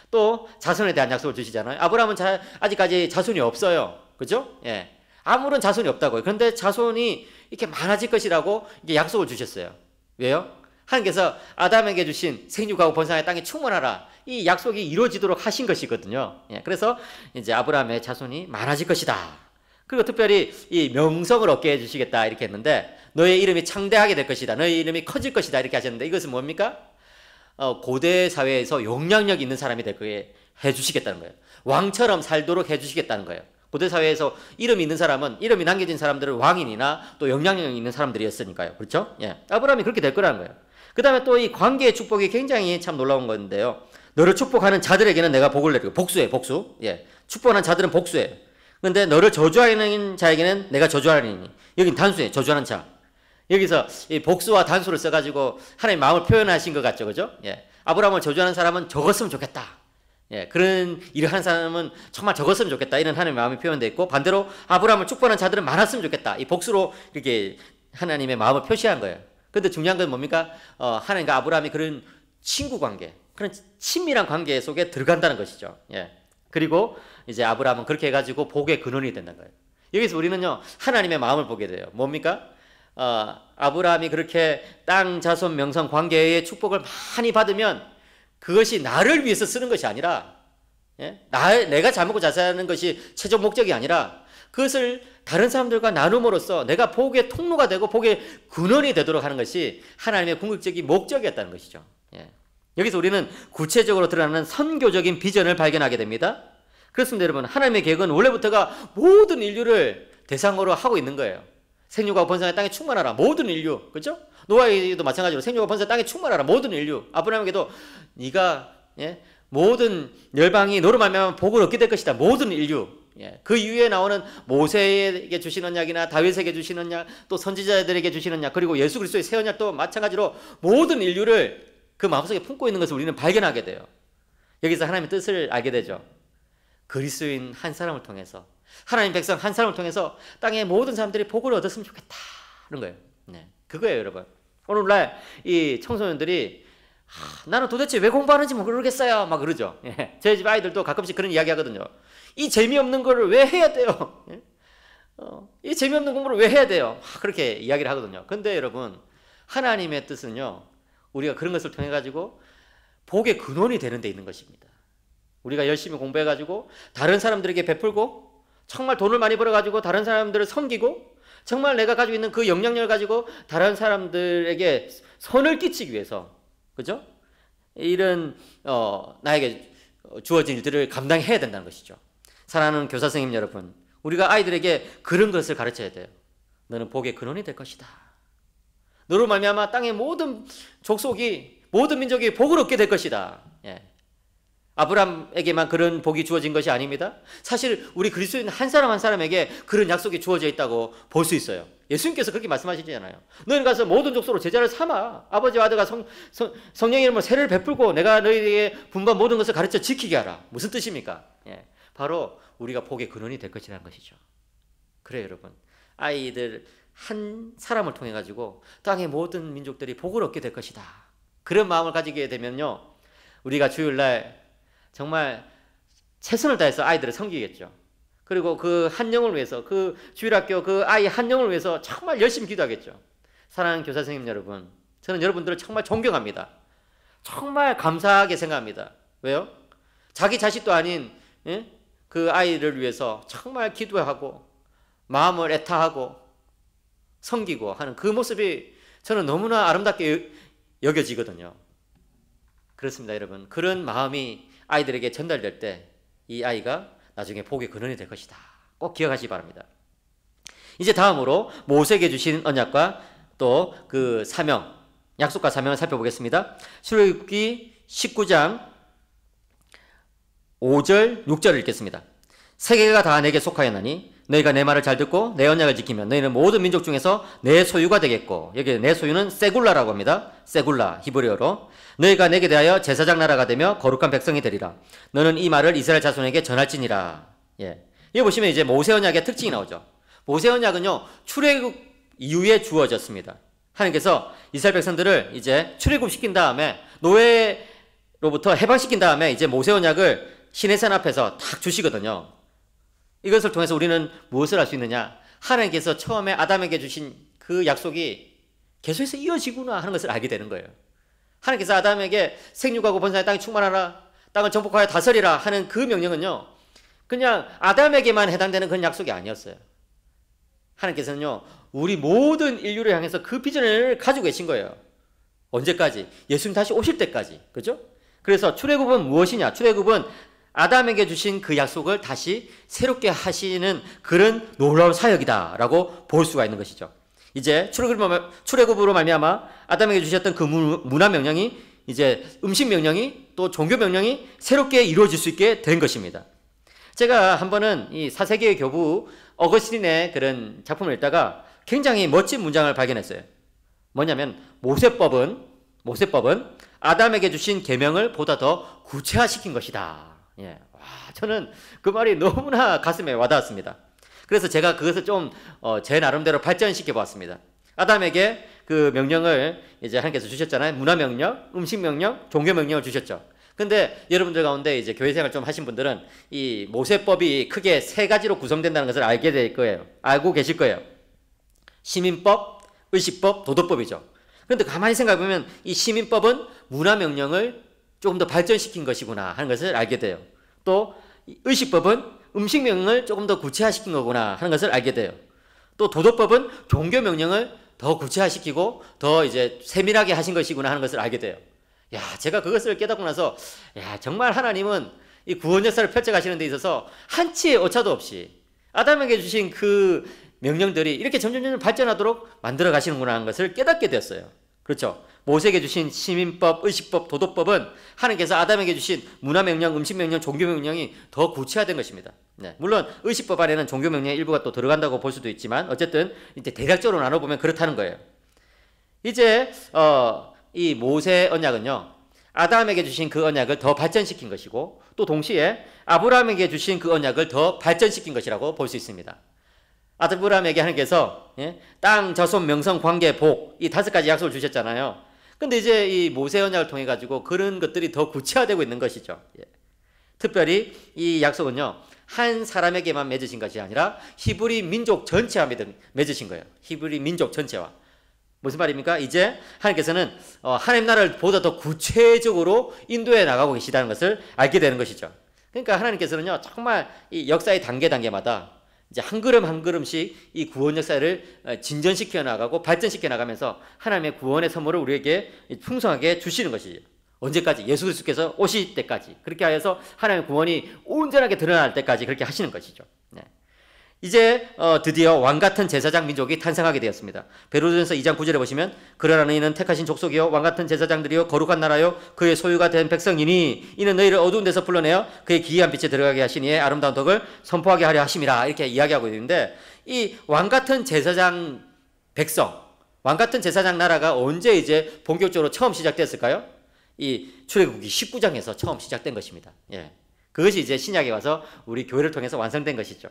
또 자손에 대한 약속을 주시잖아요. 아브라함은 아직까지 자손이 없어요. 그죠? 예. 아무런 자손이 없다고요. 그런데 자손이 이렇게 많아질 것이라고 이게 약속을 주셨어요. 왜요? 하나님께서 아담에게 주신 생육하고 번성의 땅에 충만하라. 이 약속이 이루어지도록 하신 것이거든요. 예, 그래서 이제 아브라함의 자손이 많아질 것이다. 그리고 특별히 이 명성을 얻게 해주시겠다 이렇게 했는데 너의 이름이 창대하게 될 것이다. 너의 이름이 커질 것이다 이렇게 하셨는데 이것은 뭡니까? 고대 사회에서 영향력 있는 사람이 되게 해주시겠다는 거예요. 왕처럼 살도록 해주시겠다는 거예요. 고대 사회에서 이름이 있는 사람은 이름이 남겨진 사람들은 왕인이나 또 영향력 있는 사람들이었으니까요. 그렇죠? 예, 아브라함이 그렇게 될 거라는 거예요. 그 다음에 또 이 관계의 축복이 굉장히 참 놀라운 건데요. 너를 축복하는 자들에게는 내가 복을 내리고 복수예요. 복수. 예, 축복하는 자들은 복수예요. 그런데 너를 저주하는 자에게는 내가 저주하리니. 여긴 단수예요. 저주하는 자. 여기서 이 복수와 단수를 써가지고 하나님 마음을 표현하신 것 같죠. 그죠? 예, 아브라함을 저주하는 사람은 적었으면 좋겠다. 예, 그런 일을 하는 사람은 정말 적었으면 좋겠다. 이런 하나님의 마음이 표현되어 있고 반대로 아브라함을 축복하는 자들은 많았으면 좋겠다. 이 복수로 이렇게 하나님의 마음을 표시한 거예요. 근데 중요한 건 뭡니까? 하나님과 아브라함이 그런 친구 관계, 그런 친밀한 관계 속에 들어간다는 것이죠. 예. 그리고 이제 아브라함은 그렇게 해가지고 복의 근원이 된다는 거예요. 여기서 우리는요, 하나님의 마음을 보게 돼요. 뭡니까? 아브라함이 그렇게 땅, 자손, 명성, 관계의 축복을 많이 받으면 그것이 나를 위해서 쓰는 것이 아니라, 예? 내가 잘 먹고 잘 사는 것이 최종 목적이 아니라 그것을 다른 사람들과 나눔으로써 내가 복의 통로가 되고 복의 근원이 되도록 하는 것이 하나님의 궁극적인 목적이었다는 것이죠. 예. 여기서 우리는 구체적으로 드러나는 선교적인 비전을 발견하게 됩니다. 그렇습니다, 여러분. 하나님의 계획은 원래부터가 모든 인류를 대상으로 하고 있는 거예요. 생육하고 번성의 땅에 충만하라. 모든 인류. 그렇죠? 노아에게도 마찬가지로 생육하고 번성의 땅에 충만하라. 모든 인류. 아브라함에게도 네가 모든 열방이 너로 말미암아 복을 얻게 될 것이다. 모든 인류. 예, 그 이후에 나오는 모세에게 주시는 약이나 다윗에게 주시는 약, 또 선지자들에게 주시는 약, 그리고 예수 그리스도의 새 언약도 마찬가지로 모든 인류를 그 마음속에 품고 있는 것을 우리는 발견하게 돼요. 여기서 하나님의 뜻을 알게 되죠. 그리스도인 한 사람을 통해서, 하나님 백성 한 사람을 통해서 땅의 모든 사람들이 복을 얻었으면 좋겠다는 거예요. 네, 그거예요, 여러분. 오늘날 이 청소년들이 나는 도대체 왜 공부하는지 모르겠어요 막 그러죠. 예, 저희 집 아이들도 가끔씩 그런 이야기 하거든요. 이 재미없는 거를 왜 해야 돼요? 예? 이 재미없는 공부를 왜 해야 돼요? 그렇게 이야기를 하거든요. 근데 여러분, 하나님의 뜻은요, 우리가 그런 것을 통해 가지고 복의 근원이 되는 데 있는 것입니다. 우리가 열심히 공부해 가지고 다른 사람들에게 베풀고 정말 돈을 많이 벌어 가지고 다른 사람들을 섬기고 정말 내가 가지고 있는 그 영향력을 가지고 다른 사람들에게 선을 끼치기 위해서, 그죠? 이런 나에게 주어진 일들을 감당해야 된다는 것이죠. 사랑하는 교사 선생님 여러분, 우리가 아이들에게 그런 것을 가르쳐야 돼요. 너는 복의 근원이 될 것이다. 너로 말미암아 땅의 모든 족속이, 모든 민족이 복을 얻게 될 것이다. 예. 아브라함에게만 그런 복이 주어진 것이 아닙니다. 사실 우리 그리스도인 한 사람 한 사람에게 그런 약속이 주어져 있다고 볼 수 있어요. 예수님께서 그렇게 말씀하시잖아요. 너희는 가서 모든 족속으로 제자를 삼아 아버지와 아들과 성령의 이름으로 세례를 베풀고 내가 너희에게 분반 모든 것을 가르쳐 지키게 하라. 무슨 뜻입니까? 예. 바로 우리가 복의 근원이 될 것이라는 것이죠. 그래요, 여러분. 아이들 한 사람을 통해 가지고 땅의 모든 민족들이 복을 얻게 될 것이다. 그런 마음을 가지게 되면요, 우리가 주일날 정말 최선을 다해서 아이들을 섬기겠죠. 그리고 그 한 영을 위해서, 그 주일학교 그 아이 한 영을 위해서 정말 열심히 기도하겠죠. 사랑하는 교사 선생님 여러분, 저는 여러분들을 정말 존경합니다. 정말 감사하게 생각합니다. 왜요? 자기 자식도 아닌 그 아이를 위해서 정말 기도하고 마음을 애타하고 섬기고 하는 그 모습이 저는 너무나 아름답게 여겨지거든요. 그렇습니다, 여러분. 그런 마음이 아이들에게 전달될 때 이 아이가 나중에 복의 근원이 될 것이다. 꼭 기억하시기 바랍니다. 이제 다음으로 모세에게 주신 언약과 또 그 사명, 약속과 사명을 살펴보겠습니다. 출애굽기 19장 5절, 6절을 읽겠습니다. 세계가 다 내게 속하였나니 너희가 내 말을 잘 듣고 내 언약을 지키면 너희는 모든 민족 중에서 내 소유가 되겠고, 여기 내 소유는 세굴라라고 합니다. 세굴라, 히브리어로. 너희가 내게 대하여 제사장 나라가 되며 거룩한 백성이 되리라. 너는 이 말을 이스라엘 자손에게 전할지니라. 예. 여기 보시면 이제 모세 언약의 특징이 나오죠. 모세 언약은요, 출애굽 이후에 주어졌습니다. 하나님께서 이스라엘 백성들을 이제 출애굽시킨 다음에, 노예로부터 해방시킨 다음에 이제 모세 언약을 시내산 앞에서 딱 주시거든요. 이것을 통해서 우리는 무엇을 할 수 있느냐? 하나님께서 처음에 아담에게 주신 그 약속이 계속해서 이어지구나 하는 것을 알게 되는 거예요. 하나님께서 아담에게 생육하고 번성하여 땅에 충만하라, 땅을 정복하여 다스리라 하는 그 명령은요, 그냥 아담에게만 해당되는 그런 약속이 아니었어요. 하나님께서는요, 우리 모든 인류를 향해서 그 비전을 가지고 계신 거예요. 언제까지? 예수님 다시 오실 때까지. 그죠? 그래서 출애굽은 무엇이냐? 출애굽은 아담에게 주신 그 약속을 다시 새롭게 하시는 그런 놀라운 사역이다라고 볼 수가 있는 것이죠. 이제 출애굽으로 말미암아 아담에게 주셨던 그 문화 명령이, 이제 음식 명령이, 또 종교 명령이 새롭게 이루어질 수 있게 된 것입니다. 제가 한 번은 이 사세계의 교부 어거스틴의 그런 작품을 읽다가 굉장히 멋진 문장을 발견했어요. 뭐냐면 모세법은 아담에게 주신 계명을 보다 더 구체화시킨 것이다. 예. 와, 저는 그 말이 너무나 가슴에 와닿았습니다. 그래서 제가 그것을 좀 제 나름대로 발전시켜 보았습니다. 아담에게 그 명령을 이제 하나님께서 주셨잖아요. 문화 명령, 음식 명령, 종교 명령을 주셨죠. 근데 여러분들 가운데 이제 교회 생활 좀 하신 분들은 이 모세법이 크게 세 가지로 구성된다는 것을 알게 될 거예요. 알고 계실 거예요. 시민법, 의식법, 도덕법이죠. 그런데 가만히 생각해 보면 이 시민법은 문화 명령을 조금 더 발전시킨 것이구나 하는 것을 알게 돼요. 또 의식법은 음식 명령을 조금 더 구체화시킨 거구나 하는 것을 알게 돼요. 또 도덕법은 종교 명령을 더 구체화시키고 더 이제 세밀하게 하신 것이구나 하는 것을 알게 돼요. 야, 제가 그것을 깨닫고 나서, 야, 정말 하나님은 이 구원 역사를 펼쳐가시는 데 있어서 한치의 오차도 없이 아담에게 주신 그 명령들이 이렇게 점점 발전하도록 만들어 가시는구나 하는 것을 깨닫게 되었어요. 그렇죠? 모세에게 주신 시민법, 의식법, 도덕법은 하나님께서 아담에게 주신 문화명령, 음식명령, 종교명령이 더 구체화된 것입니다. 네. 물론 의식법 안에는 종교명령의 일부가 또 들어간다고 볼 수도 있지만 어쨌든 이제 대략적으로 나눠보면 그렇다는 거예요. 이제 이 모세 언약은요, 아담에게 주신 그 언약을 더 발전시킨 것이고, 또 동시에 아브라함에게 주신 그 언약을 더 발전시킨 것이라고 볼 수 있습니다. 아브라함에게 하나님께서 땅, 자손, 명성, 관계, 복, 이 5가지 약속을 주셨잖아요. 근데 이제 이 모세 언약을 통해 가지고 그런 것들이 더 구체화되고 있는 것이죠. 특별히 이 약속은요, 한 사람에게만 맺으신 것이 아니라 히브리 민족 전체와 맺으신 거예요. 히브리 민족 전체와. 무슨 말입니까? 이제 하나님께서는 하나님 나라를 보다 더 구체적으로 인도해 나가고 계시다는 것을 알게 되는 것이죠. 그러니까 하나님께서는요, 정말 이 역사의 단계마다 이제 한 걸음 한 걸음씩 이 구원 역사를 진전시켜 나가고 발전시켜 나가면서 하나님의 구원의 선물을 우리에게 풍성하게 주시는 것이죠. 언제까지? 예수 그리스도께서 오실 때까지. 그렇게 하여서 하나님의 구원이 온전하게 드러날 때까지 그렇게 하시는 것이죠. 네. 이제 드디어 왕같은 제사장 민족이 탄생하게 되었습니다. 베드로전서 2장 9절에 보시면, 그러나 너희는 택하신 족속이요 왕같은 제사장들이요 거룩한 나라요 그의 소유가 된 백성이니 이는 너희를 어두운 데서 불러내어 그의 기이한 빛에 들어가게 하신 이의 아름다운 덕을 선포하게 하려 하심이라, 이렇게 이야기하고 있는데, 이 왕같은 제사장 백성, 왕같은 제사장 나라가 언제 이제 본격적으로 처음 시작됐을까요? 이 출애굽기 19장에서 처음 시작된 것입니다. 예. 그것이 이제 신약에 와서 우리 교회를 통해서 완성된 것이죠.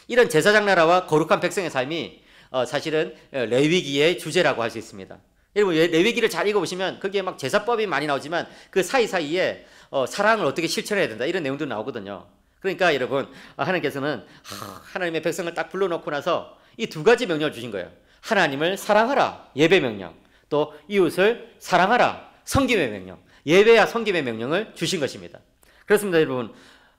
이런 제사장 나라와 거룩한 백성의 삶이 사실은 레위기의 주제라고 할 수 있습니다. 여러분, 레위기를 잘 읽어보시면 거기에 막 제사법이 많이 나오지만 그 사이사이에 사랑을 어떻게 실천해야 된다 이런 내용도 나오거든요. 그러니까 여러분, 하나님께서는 하나님의 백성을 딱 불러놓고 나서 이 2가지 명령을 주신 거예요. 하나님을 사랑하라, 예배 명령. 또 이웃을 사랑하라, 섬김의 명령. 예배와 섬김의 명령을 주신 것입니다. 그렇습니다, 여러분.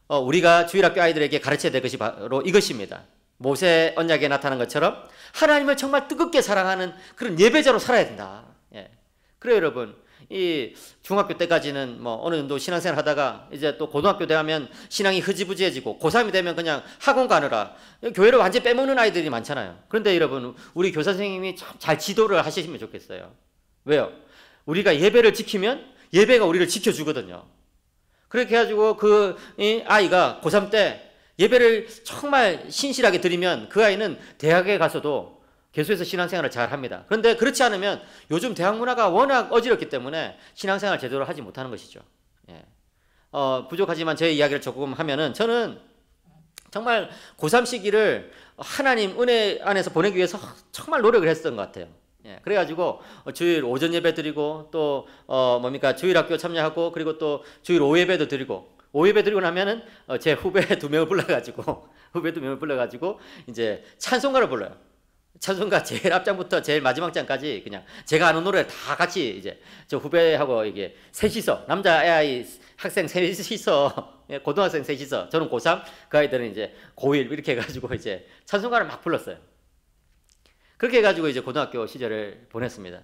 우리가 주일학교 아이들에게 가르쳐야 될 것이 바로 이것입니다. 모세 언약에 나타난 것처럼 하나님을 정말 뜨겁게 사랑하는 그런 예배자로 살아야 된다. 예. 그래요, 여러분. 이 중학교 때까지는 뭐 어느 정도 신앙생활 하다가 이제 또 고등학교 되면 신앙이 흐지부지해지고 고3이 되면 그냥 학원 가느라 교회를 완전히 빼먹는 아이들이 많잖아요. 그런데 여러분, 우리 교사 선생님이 참 잘 지도를 하시면 좋겠어요. 왜요? 우리가 예배를 지키면 예배가 우리를 지켜주거든요. 그렇게 해가지고 그 아이가 고3 때 예배를 정말 신실하게 드리면 그 아이는 대학에 가서도 계속해서 신앙생활을 잘 합니다. 그런데 그렇지 않으면 요즘 대학 문화가 워낙 어지럽기 때문에 신앙생활 제대로 하지 못하는 것이죠. 예. 부족하지만 제 이야기를 조금 하면은, 저는 정말 고3 시기를 하나님 은혜 안에서 보내기 위해서 정말 노력을 했던 것 같아요. 예. 그래가지고 주일 오전 예배 드리고 또 주일 학교 참여하고, 그리고 또 주일 오후 예배도 드리고, 오후 예배 드리고 나면은 제 후배 2명을 불러가지고 이제 찬송가를 불러요. 찬송가 제일 앞장부터 제일 마지막 장까지 그냥 제가 아는 노래를 다 같이 이제 저 후배하고 이게 셋이서, 남자아이 학생 셋이서, 고등학생 셋이서, 저는 고3, 그 아이들은 이제 고1 이렇게 해가지고 이제 찬송가를 막 불렀어요. 그렇게 해가지고 이제 고등학교 시절을 보냈습니다.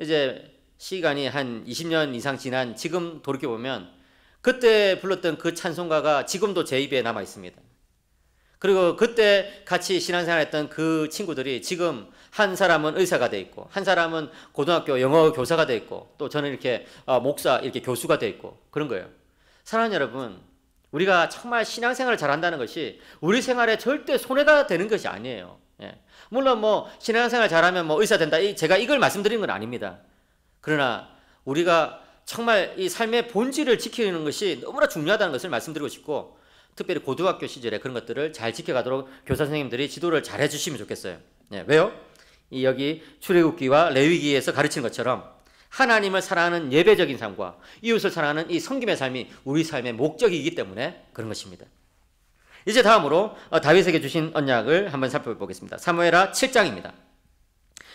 이제 시간이 한 20년 이상 지난 지금 돌이켜보면 그때 불렀던 그 찬송가가 지금도 제 입에 남아 있습니다. 그리고 그때 같이 신앙생활했던 그 친구들이 지금 한 사람은 의사가 돼 있고, 한 사람은 고등학교 영어 교사가 돼 있고, 또 저는 이렇게 목사, 이렇게 교수가 돼 있고, 그런 거예요. 사랑하는 여러분, 우리가 정말 신앙생활을 잘한다는 것이 우리 생활에 절대 손해가 되는 것이 아니에요. 예. 물론 뭐 신앙생활 잘하면 뭐 의사 된다, 제가 이걸 말씀드리는 건 아닙니다. 그러나 우리가 정말 이 삶의 본질을 지키는 것이 너무나 중요하다는 것을 말씀드리고 싶고, 특별히 고등학교 시절에 그런 것들을 잘 지켜가도록 교사 선생님들이 지도를 잘 해주시면 좋겠어요. 네, 왜요? 여기 출애굽기와 레위기에서 가르치는 것처럼 하나님을 사랑하는 예배적인 삶과 이웃을 사랑하는 이 섬김의 삶이 우리 삶의 목적이기 때문에 그런 것입니다. 이제 다음으로 다윗에게 주신 언약을 한번 살펴보겠습니다. 사무엘하 7장입니다.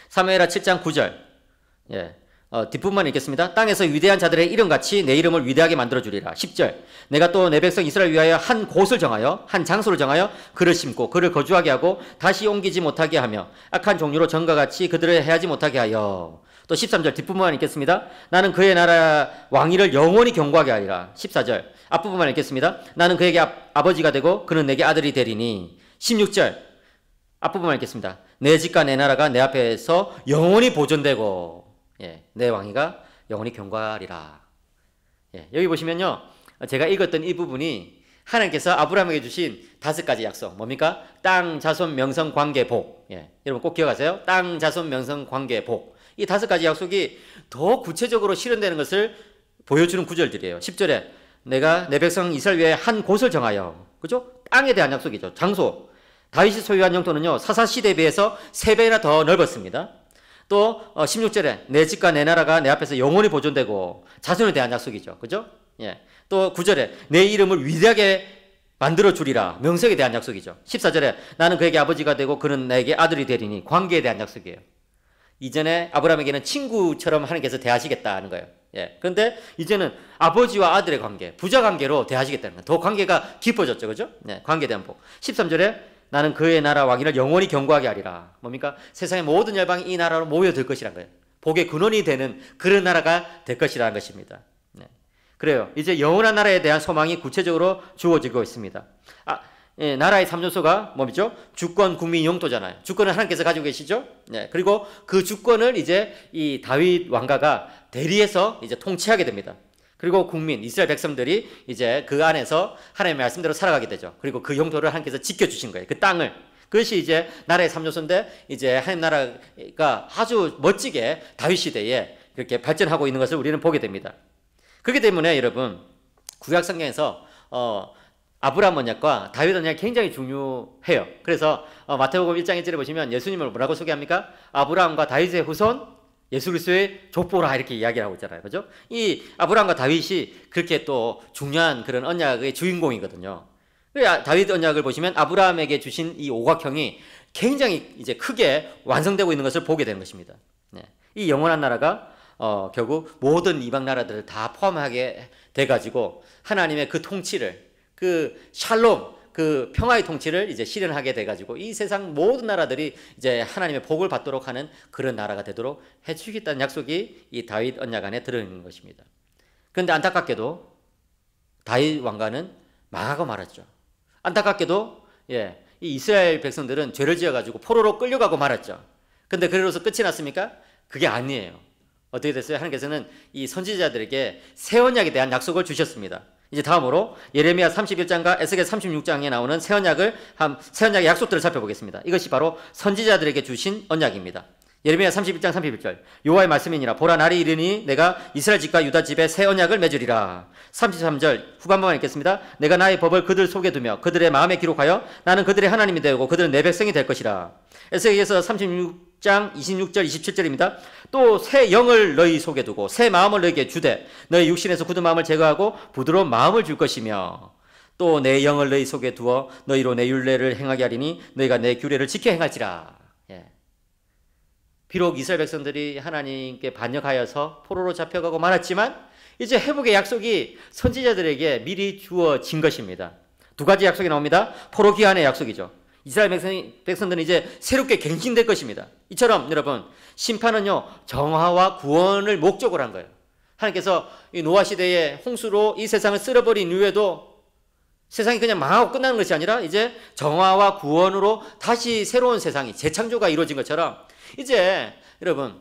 사무엘하 7장 9절. 예. 뒷부분만 읽겠습니다. 땅에서 위대한 자들의 이름같이 내 이름을 위대하게 만들어주리라. 10절. 내가 또 내 백성 이스라엘 위하여 한 곳을 정하여, 한 장소를 정하여 그를 심고 그를 거주하게 하고 다시 옮기지 못하게 하며 악한 종류로 전과 같이 그들을 해하지 못하게 하여. 또 13절 뒷부분만 읽겠습니다. 나는 그의 나라 왕위를 영원히 경고하게 하리라. 14절 앞부분만 읽겠습니다. 나는 그에게 아버지가 되고 그는 내게 아들이 되리니. 16절 앞부분만 읽겠습니다. 내 집과 내 나라가 내 앞에서 영원히 보존되고, 예, 내 왕위가 영원히 경과하리라. 예, 여기 보시면요, 제가 읽었던 이 부분이 하나님께서 아브라함에게 주신 5가지 약속, 뭡니까? 땅, 자손, 명성, 관계, 복. 예, 여러분 꼭 기억하세요. 땅, 자손, 명성, 관계, 복. 이 5가지 약속이 더 구체적으로 실현되는 것을 보여주는 구절들이에요. 10절에 내가 내 백성 이스라엘 위에 한 곳을 정하여, 그죠? 땅에 대한 약속이죠. 장소. 다윗이 소유한 영토는요, 사사시대에 비해서 3배나 더 넓었습니다. 또 16절에 내 집과 내 나라가 내 앞에서 영원히 보존되고, 자손에 대한 약속이죠. 그죠? 예. 또 9절에 내 이름을 위대하게 만들어 주리라. 명성에 대한 약속이죠. 14절에 나는 그에게 아버지가 되고 그는 내게 아들이 되리니. 관계에 대한 약속이에요. 이전에 아브라함에게는 친구처럼 하나님께서 대하시겠다는 거예요. 예. 그런데 이제는 아버지와 아들의 관계, 부자 관계로 대하시겠다는 거예요. 더 관계가 깊어졌죠. 그죠? 네. 관계에 대한 복. 13절에 나는 그의 나라 왕위를 영원히 경고하게 하리라. 뭡니까? 세상의 모든 열방이 이 나라로 모여들 것이란 거예요. 복의 근원이 되는 그런 나라가 될 것이라는 것입니다. 네. 그래요. 이제 영원한 나라에 대한 소망이 구체적으로 주어지고 있습니다. 예, 나라의 3요소가 뭐죠? 주권, 국민, 영토잖아요. 주권을 하나님께서 가지고 계시죠? 네. 그리고 그 주권을 이제 이 다윗 왕가가 대리해서 이제 통치하게 됩니다. 그리고 국민, 이스라엘 백성들이 이제 그 안에서 하나님의 말씀대로 살아가게 되죠. 그리고 그 영토를 하나님께서 지켜주신 거예요. 그 땅을. 그것이 이제 나라의 3요소인데, 이제 하나님 나라가 아주 멋지게 다윗 시대에 그렇게 발전하고 있는 것을 우리는 보게 됩니다. 그렇기 때문에 여러분, 구약 성경에서 아브라함 언약과 다윗 언약이 굉장히 중요해요. 그래서 마태복음 1장 1절에 보시면 예수님을 뭐라고 소개합니까? 아브라함과 다윗의 후손 예수 그리스도의 족보라, 이렇게 이야기를 하고 있잖아요. 그죠? 이 아브라함과 다윗이 그렇게 또 중요한 그런 언약의 주인공이거든요. 다윗 언약을 보시면 아브라함에게 주신 이 오각형이 굉장히 이제 크게 완성되고 있는 것을 보게 되는 것입니다. 네. 이 영원한 나라가 결국 모든 이방 나라들을 다 포함하게 돼가지고 하나님의 그 통치를, 그 샬롬, 그 평화의 통치를 이제 실현하게 돼가지고 이 세상 모든 나라들이 이제 하나님의 복을 받도록 하는 그런 나라가 되도록 해주겠다는 약속이 이 다윗 언약 안에 들어있는 것입니다. 그런데 안타깝게도 다윗 왕가는 망하고 말았죠. 안타깝게도 이 이스라엘 백성들은 죄를 지어가지고 포로로 끌려가고 말았죠. 근데 그래서 끝이 났습니까? 그게 아니에요. 어떻게 됐어요? 하나님께서는 이 선지자들에게 새 언약에 대한 약속을 주셨습니다. 이제 다음으로 예레미야 31장과 에스겔 36장에 나오는 새 언약의 약속들을 살펴보겠습니다. 이것이 바로 선지자들에게 주신 언약입니다. 예레미야 31장 31절 여호와의 말씀이니라 보라 날이 이르니 내가 이스라엘 집과 유다 집에 새 언약을 맺으리라. 33절 후반부만 읽겠습니다. 내가 나의 법을 그들 속에 두며 그들의 마음에 기록하여 나는 그들의 하나님이 되고 그들은 내 백성이 될 것이라. 에스겔서 36장 26절 27절입니다. 또 새 영을 너희 속에 두고 새 마음을 너희에게 주되 너희 육신에서 굳은 마음을 제거하고 부드러운 마음을 줄 것이며 또 내 영을 너희 속에 두어 너희로 내 율례를 행하게 하리니 너희가 내 규례를 지켜 행할지라. 비록 이스라엘 백성들이 하나님께 반역하여서 포로로 잡혀가고 말았지만 이제 회복의 약속이 선지자들에게 미리 주어진 것입니다. 두 가지 약속이 나옵니다. 포로 귀환의 약속이죠. 이스라엘 백성들은 이제 새롭게 갱신될 것입니다. 이처럼 여러분 심판은요 정화와 구원을 목적으로 한 거예요. 하나님께서 이 노아 시대에 홍수로 이 세상을 쓸어버린 이후에도 세상이 그냥 망하고 끝나는 것이 아니라 이제 정화와 구원으로 다시 새로운 세상이 재창조가 이루어진 것처럼 이제 여러분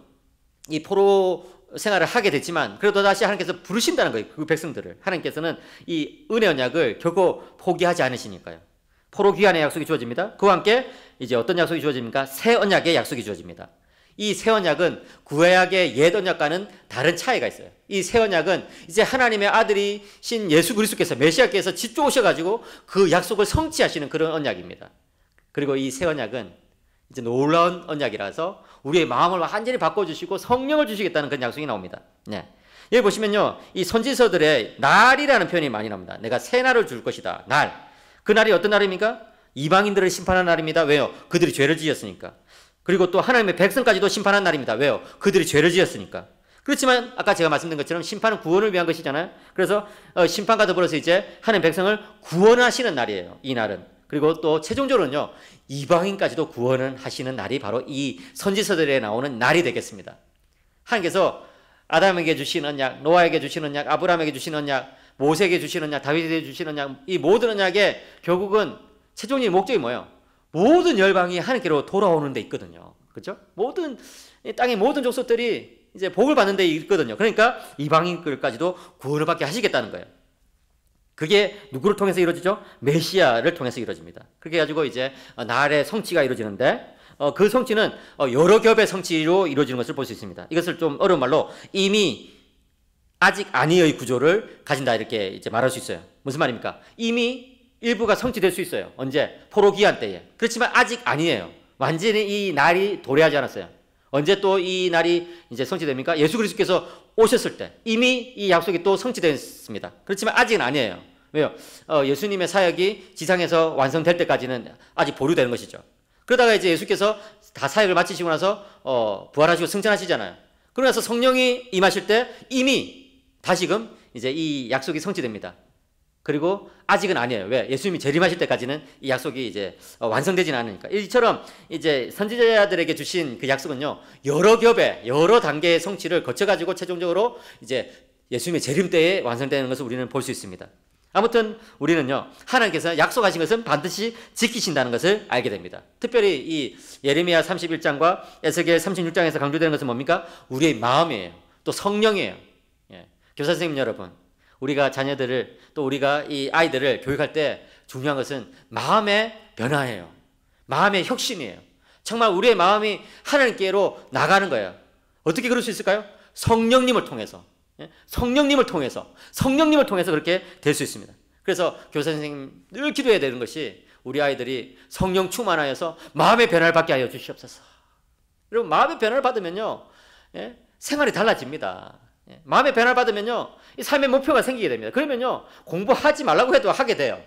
이 포로 생활을 하게 됐지만 그래도 다시 하나님께서 부르신다는 거예요. 그 백성들을. 하나님께서는 이 은혜 언약을 결코 포기하지 않으시니까요. 포로 귀환의 약속이 주어집니다. 그와 함께 이제 어떤 약속이 주어집니까? 새 언약의 약속이 주어집니다. 이 새 언약은 구약의 옛 언약과는 다른 차이가 있어요. 이 새 언약은 이제 하나님의 아들이신 예수 그리스도께서 메시아께서 직접 오셔가지고 그 약속을 성취하시는 그런 언약입니다. 그리고 이 새 언약은 이제 놀라운 언약이라서 우리의 마음을 완전히 바꿔주시고 성령을 주시겠다는 그런 약속이 나옵니다. 여기 보시면요, 이 선지서들의 날이라는 표현이 많이 나옵니다. 내가 새 날을 줄 것이다. 날. 그 날이 어떤 날입니까? 이방인들을 심판하는 날입니다. 왜요? 그들이 죄를 지었으니까. 그리고 또 하나님의 백성까지도 심판하는 날입니다. 왜요? 그들이 죄를 지었으니까. 그렇지만 아까 제가 말씀드린 것처럼 심판은 구원을 위한 것이잖아요. 그래서 심판과 더불어서 이제 하나님 백성을 구원하시는 날이에요. 이 날은. 그리고 또 최종적으로는요, 이방인까지도 구원을 하시는 날이 바로 이 선지서들에 나오는 날이 되겠습니다. 하나님께서 아담에게 주신 언약, 노아에게 주신 언약, 아브라함에게 주신 언약, 모세에게 주신 언약, 다윗에게 주신 언약, 이 모든 언약의 결국은 최종적인 목적이 뭐예요? 모든 열방이 하나님께로 돌아오는 데 있거든요. 그렇죠? 모든 땅의 모든 족속들이 이제 복을 받는 데 있거든요. 그러니까 이방인들까지도 구원을 받게 하시겠다는 거예요. 그게 누구를 통해서 이루어지죠? 메시아를 통해서 이루어집니다. 그렇게 해가지고 이제 날의 성취가 이루어지는데 그 성취는 여러 겹의 성취로 이루어지는 것을 볼 수 있습니다. 이것을 좀 어려운 말로 이미 아직 아니의 구조를 가진다 이렇게 이제 말할 수 있어요. 무슨 말입니까? 이미 일부가 성취될 수 있어요. 언제? 포로 귀환 때에. 그렇지만 아직 아니에요. 완전히 이 날이 도래하지 않았어요. 언제 또 이 날이 이제 성취됩니까? 예수 그리스도께서 오셨을 때 이미 이 약속이 또 성취됐습니다. 그렇지만 아직은 아니에요. 왜요? 예수님의 사역이 지상에서 완성될 때까지는 아직 보류되는 것이죠. 그러다가 이제 예수께서 다 사역을 마치시고 나서 부활하시고 승천하시잖아요. 그러고 나서 성령이 임하실 때 이미 다시금 이제 이 약속이 성취됩니다. 그리고 아직은 아니에요. 왜? 예수님이 재림하실 때까지는 이 약속이 이제 완성되지는 않으니까. 이처럼 이제 선지자들에게 주신 그 약속은요, 여러 겹의, 여러 단계의 성취를 거쳐가지고 최종적으로 이제 예수님의 재림 때에 완성되는 것을 우리는 볼 수 있습니다. 아무튼 우리는요, 하나님께서 약속하신 것은 반드시 지키신다는 것을 알게 됩니다. 특별히 이 예레미야 31장과 에스겔 36장에서 강조되는 것은 뭡니까? 우리의 마음이에요. 또 성령이에요. 교사 선생님 여러분, 우리가 자녀들을 또 우리가 이 아이들을 교육할 때 중요한 것은 마음의 변화예요. 마음의 혁신이에요. 정말 우리의 마음이 하나님께로 나가는 거예요. 어떻게 그럴 수 있을까요? 성령님을 통해서. 성령님을 통해서 그렇게 될 수 있습니다. 그래서 교사 선생님 늘 기도해야 되는 것이 우리 아이들이 성령 충만하여서 마음의 변화를 받게 하여 주시옵소서. 여러분, 마음의 변화를 받으면요, 생활이 달라집니다. 마음의 변화를 받으면요, 이 삶의 목표가 생기게 됩니다. 그러면요, 공부하지 말라고 해도 하게 돼요.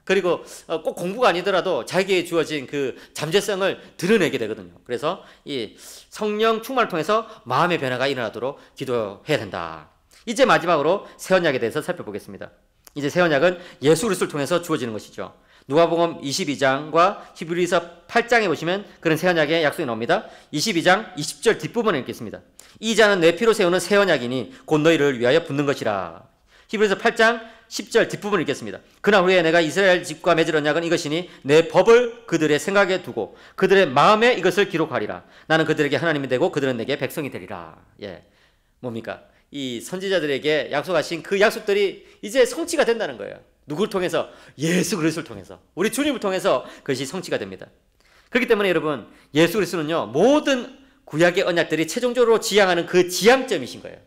그리고 꼭 공부가 아니더라도 자기에게 주어진 그 잠재성을 드러내게 되거든요. 그래서 이 성령 충만을 통해서 마음의 변화가 일어나도록 기도해야 된다. 이제 마지막으로 새 언약에 대해서 살펴보겠습니다. 이제 새 언약은 예수 그리스도를 통해서 주어지는 것이죠. 누가복음 22장과 히브리서 8장에 보시면 그런 새 언약의 약속이 나옵니다. 22장 20절 뒷부분에 읽겠습니다. 이 자는 내 피로 세우는 새 언약이니 곧 너희를 위하여 붙는 것이라. 히브리서 8장 10절 뒷부분을 읽겠습니다. 그날 후에 내가 이스라엘 집과 맺을 언약은 이것이니 내 법을 그들의 생각에 두고 그들의 마음에 이것을 기록하리라. 나는 그들에게 하나님이 되고 그들은 내게 백성이 되리라. 예, 뭡니까? 이 선지자들에게 약속하신 그 약속들이 이제 성취가 된다는 거예요. 누구를 통해서? 예수 그리스도를 통해서, 우리 주님을 통해서 그것이 성취가 됩니다. 그렇기 때문에 여러분, 예수 그리스도는요, 모든 구약의 언약들이 최종적으로 지향하는 그 지향점이신 거예요.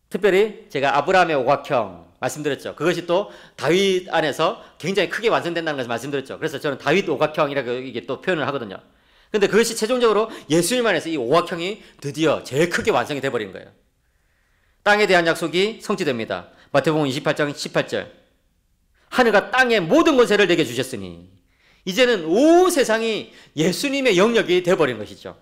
특별히 제가 아브라함의 오각형 말씀드렸죠. 그것이 또 다윗 안에서 굉장히 크게 완성된다는 것을 말씀드렸죠. 그래서 저는 다윗 오각형이라고 이게 또 표현을 하거든요. 근데 그것이 최종적으로 예수님 안에서 이 오각형이 드디어 제일 크게 완성이 돼버린 거예요. 땅에 대한 약속이 성취됩니다. 마태복음 28장 18절. 하늘과 땅의 모든 권세를 내게 주셨으니 이제는 온 세상이 예수님의 영역이 되어버린 것이죠.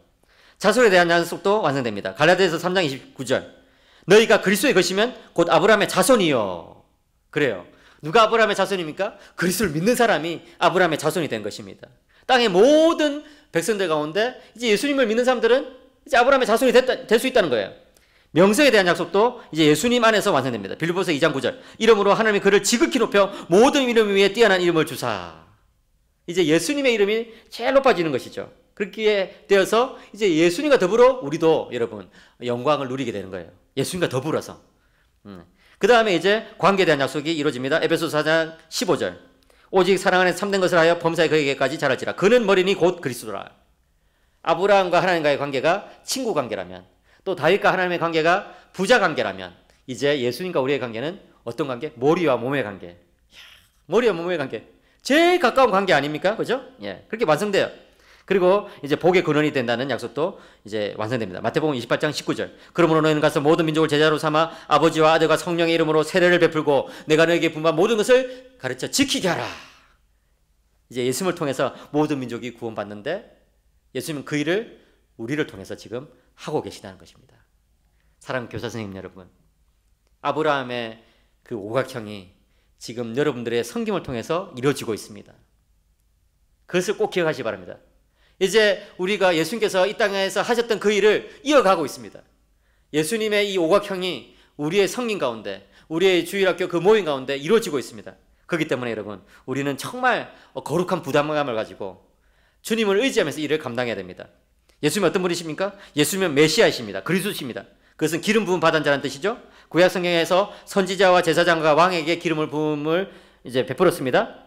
자손에 대한 약속도 완성됩니다. 갈라디아서 3장 29절. 너희가 그리스도의 것이면 곧 아브라함의 자손이요. 그래요. 누가 아브라함의 자손입니까? 그리스도를 믿는 사람이 아브라함의 자손이 된 것입니다. 땅의 모든 백성들 가운데 이제 예수님을 믿는 사람들은 이제 아브라함의 자손이 될 수 있다는 거예요. 명성에 대한 약속도 이제 예수님 안에서 완성됩니다. 빌립보서 2장 9절. 이름으로 하나님이 그를 지극히 높여 모든 이름 위에 뛰어난 이름을 주사. 이제 예수님의 이름이 제일 높아지는 것이죠. 그렇게 되어서 이제 예수님과 더불어 우리도 여러분 영광을 누리게 되는 거예요. 예수님과 더불어서. 그 다음에 이제 관계에 대한 약속이 이루어집니다. 에베소서 4장 15절. 오직 사랑 안에 참된 것을 하여 범사에 그에게까지 자랄지라. 그는 머리니 곧 그리스도라. 아브라함과 하나님과의 관계가 친구 관계라면, 또 다윗과 하나님의 관계가 부자 관계라면, 이제 예수님과 우리의 관계는 어떤 관계? 머리와 몸의 관계. 머리와 몸의 관계. 제일 가까운 관계 아닙니까? 그죠? 예. 그렇게 완성돼요. 그리고 이제 복의 근원이 된다는 약속도 이제 완성됩니다. 마태복음 28장 19절. 그러므로 너희는 가서 모든 민족을 제자로 삼아 아버지와 아들과 성령의 이름으로 세례를 베풀고 내가 너에게 분부한 모든 것을 가르쳐 지키게 하라. 이제 예수님을 통해서 모든 민족이 구원받는데 예수님은 그 일을 우리를 통해서 지금 하고 계시다는 것입니다. 사랑하는 교사 선생님 여러분, 아브라함의 그 오각형이 지금 여러분들의 섬김을 통해서 이루어지고 있습니다. 그것을 꼭 기억하시기 바랍니다. 이제 우리가 예수님께서 이 땅에서 하셨던 그 일을 이어가고 있습니다. 예수님의 이 오각형이 우리의 성긴 가운데, 우리의 주일학교 그 모임 가운데 이루어지고 있습니다. 그렇기 때문에 여러분, 우리는 정말 거룩한 부담감을 가지고 주님을 의지하면서 일을 감당해야 됩니다. 예수님은 어떤 분이십니까? 예수님은 메시아이십니다. 그리스도십니다. 그것은 기름 부음 받은 자라는 뜻이죠. 구약 성경에서 선지자와 제사장과 왕에게 기름을 부음을 이제 베풀었습니다.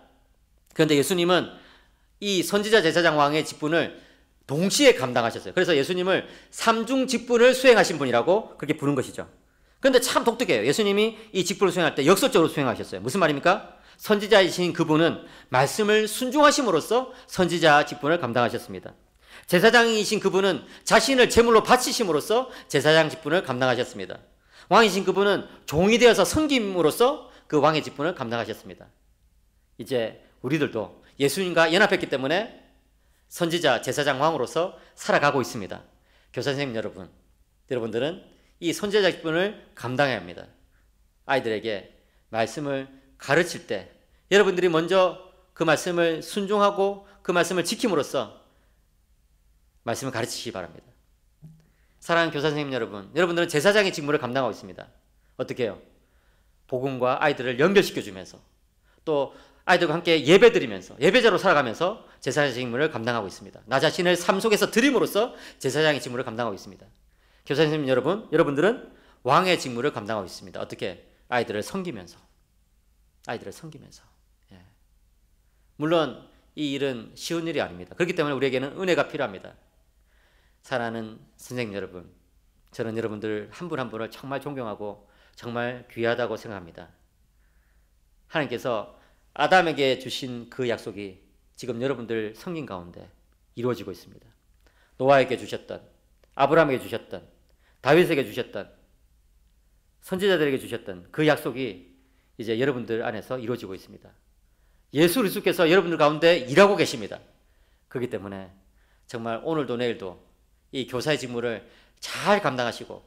그런데 예수님은 이 선지자, 제사장, 왕의 직분을 동시에 감당하셨어요. 그래서 예수님을 삼중 직분을 수행하신 분이라고 그렇게 부른 것이죠. 그런데 참 독특해요. 예수님이 이 직분을 수행할 때 역설적으로 수행하셨어요. 무슨 말입니까? 선지자이신 그분은 말씀을 순종하심으로써 선지자 직분을 감당하셨습니다. 제사장이신 그분은 자신을 제물로 바치심으로써 제사장 직분을 감당하셨습니다. 왕이신 그분은 종이 되어서 섬김으로써 그 왕의 직분을 감당하셨습니다. 이제 우리들도 예수님과 연합했기 때문에 선지자, 제사장, 왕으로서 살아가고 있습니다. 교사 선생님 여러분, 여러분들은 이 선지자 직분을 감당해야 합니다. 아이들에게 말씀을 가르칠 때 여러분들이 먼저 그 말씀을 순종하고 그 말씀을 지킴으로써 말씀을 가르치시기 바랍니다. 사랑하는 교사 선생님 여러분, 여러분들은 제사장의 직무를 감당하고 있습니다. 어떻게 해요? 복음과 아이들을 연결시켜주면서 또 아이들과 함께 예배드리면서 예배자로 살아가면서 제사장의 직무를 감당하고 있습니다. 나 자신을 삶 속에서 드림으로써 제사장의 직무를 감당하고 있습니다. 교사 선생님 여러분, 여러분들은 왕의 직무를 감당하고 있습니다. 어떻게? 아이들을 섬기면서 예. 물론 이 일은 쉬운 일이 아닙니다. 그렇기 때문에 우리에게는 은혜가 필요합니다. 사랑하는 선생님 여러분, 저는 여러분들 한 분 한 분을 정말 존경하고 정말 귀하다고 생각합니다. 하나님께서 아담에게 주신 그 약속이 지금 여러분들 성긴 가운데 이루어지고 있습니다. 노아에게 주셨던, 아브라함에게 주셨던, 다윗에게 주셨던, 선지자들에게 주셨던 그 약속이 이제 여러분들 안에서 이루어지고 있습니다. 예수 그리스도께서 여러분들 가운데 일하고 계십니다. 그렇기 때문에 정말 오늘도 내일도 이 교사의 직무를 잘 감당하시고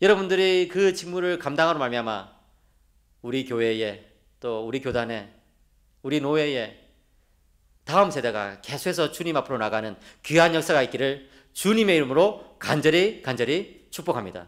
여러분들이 그 직무를 감당하로 말미암아 우리 교회에 또 우리 교단에, 우리 노회에 다음 세대가 계속해서 주님 앞으로 나가는 귀한 역사가 있기를 주님의 이름으로 간절히 축복합니다.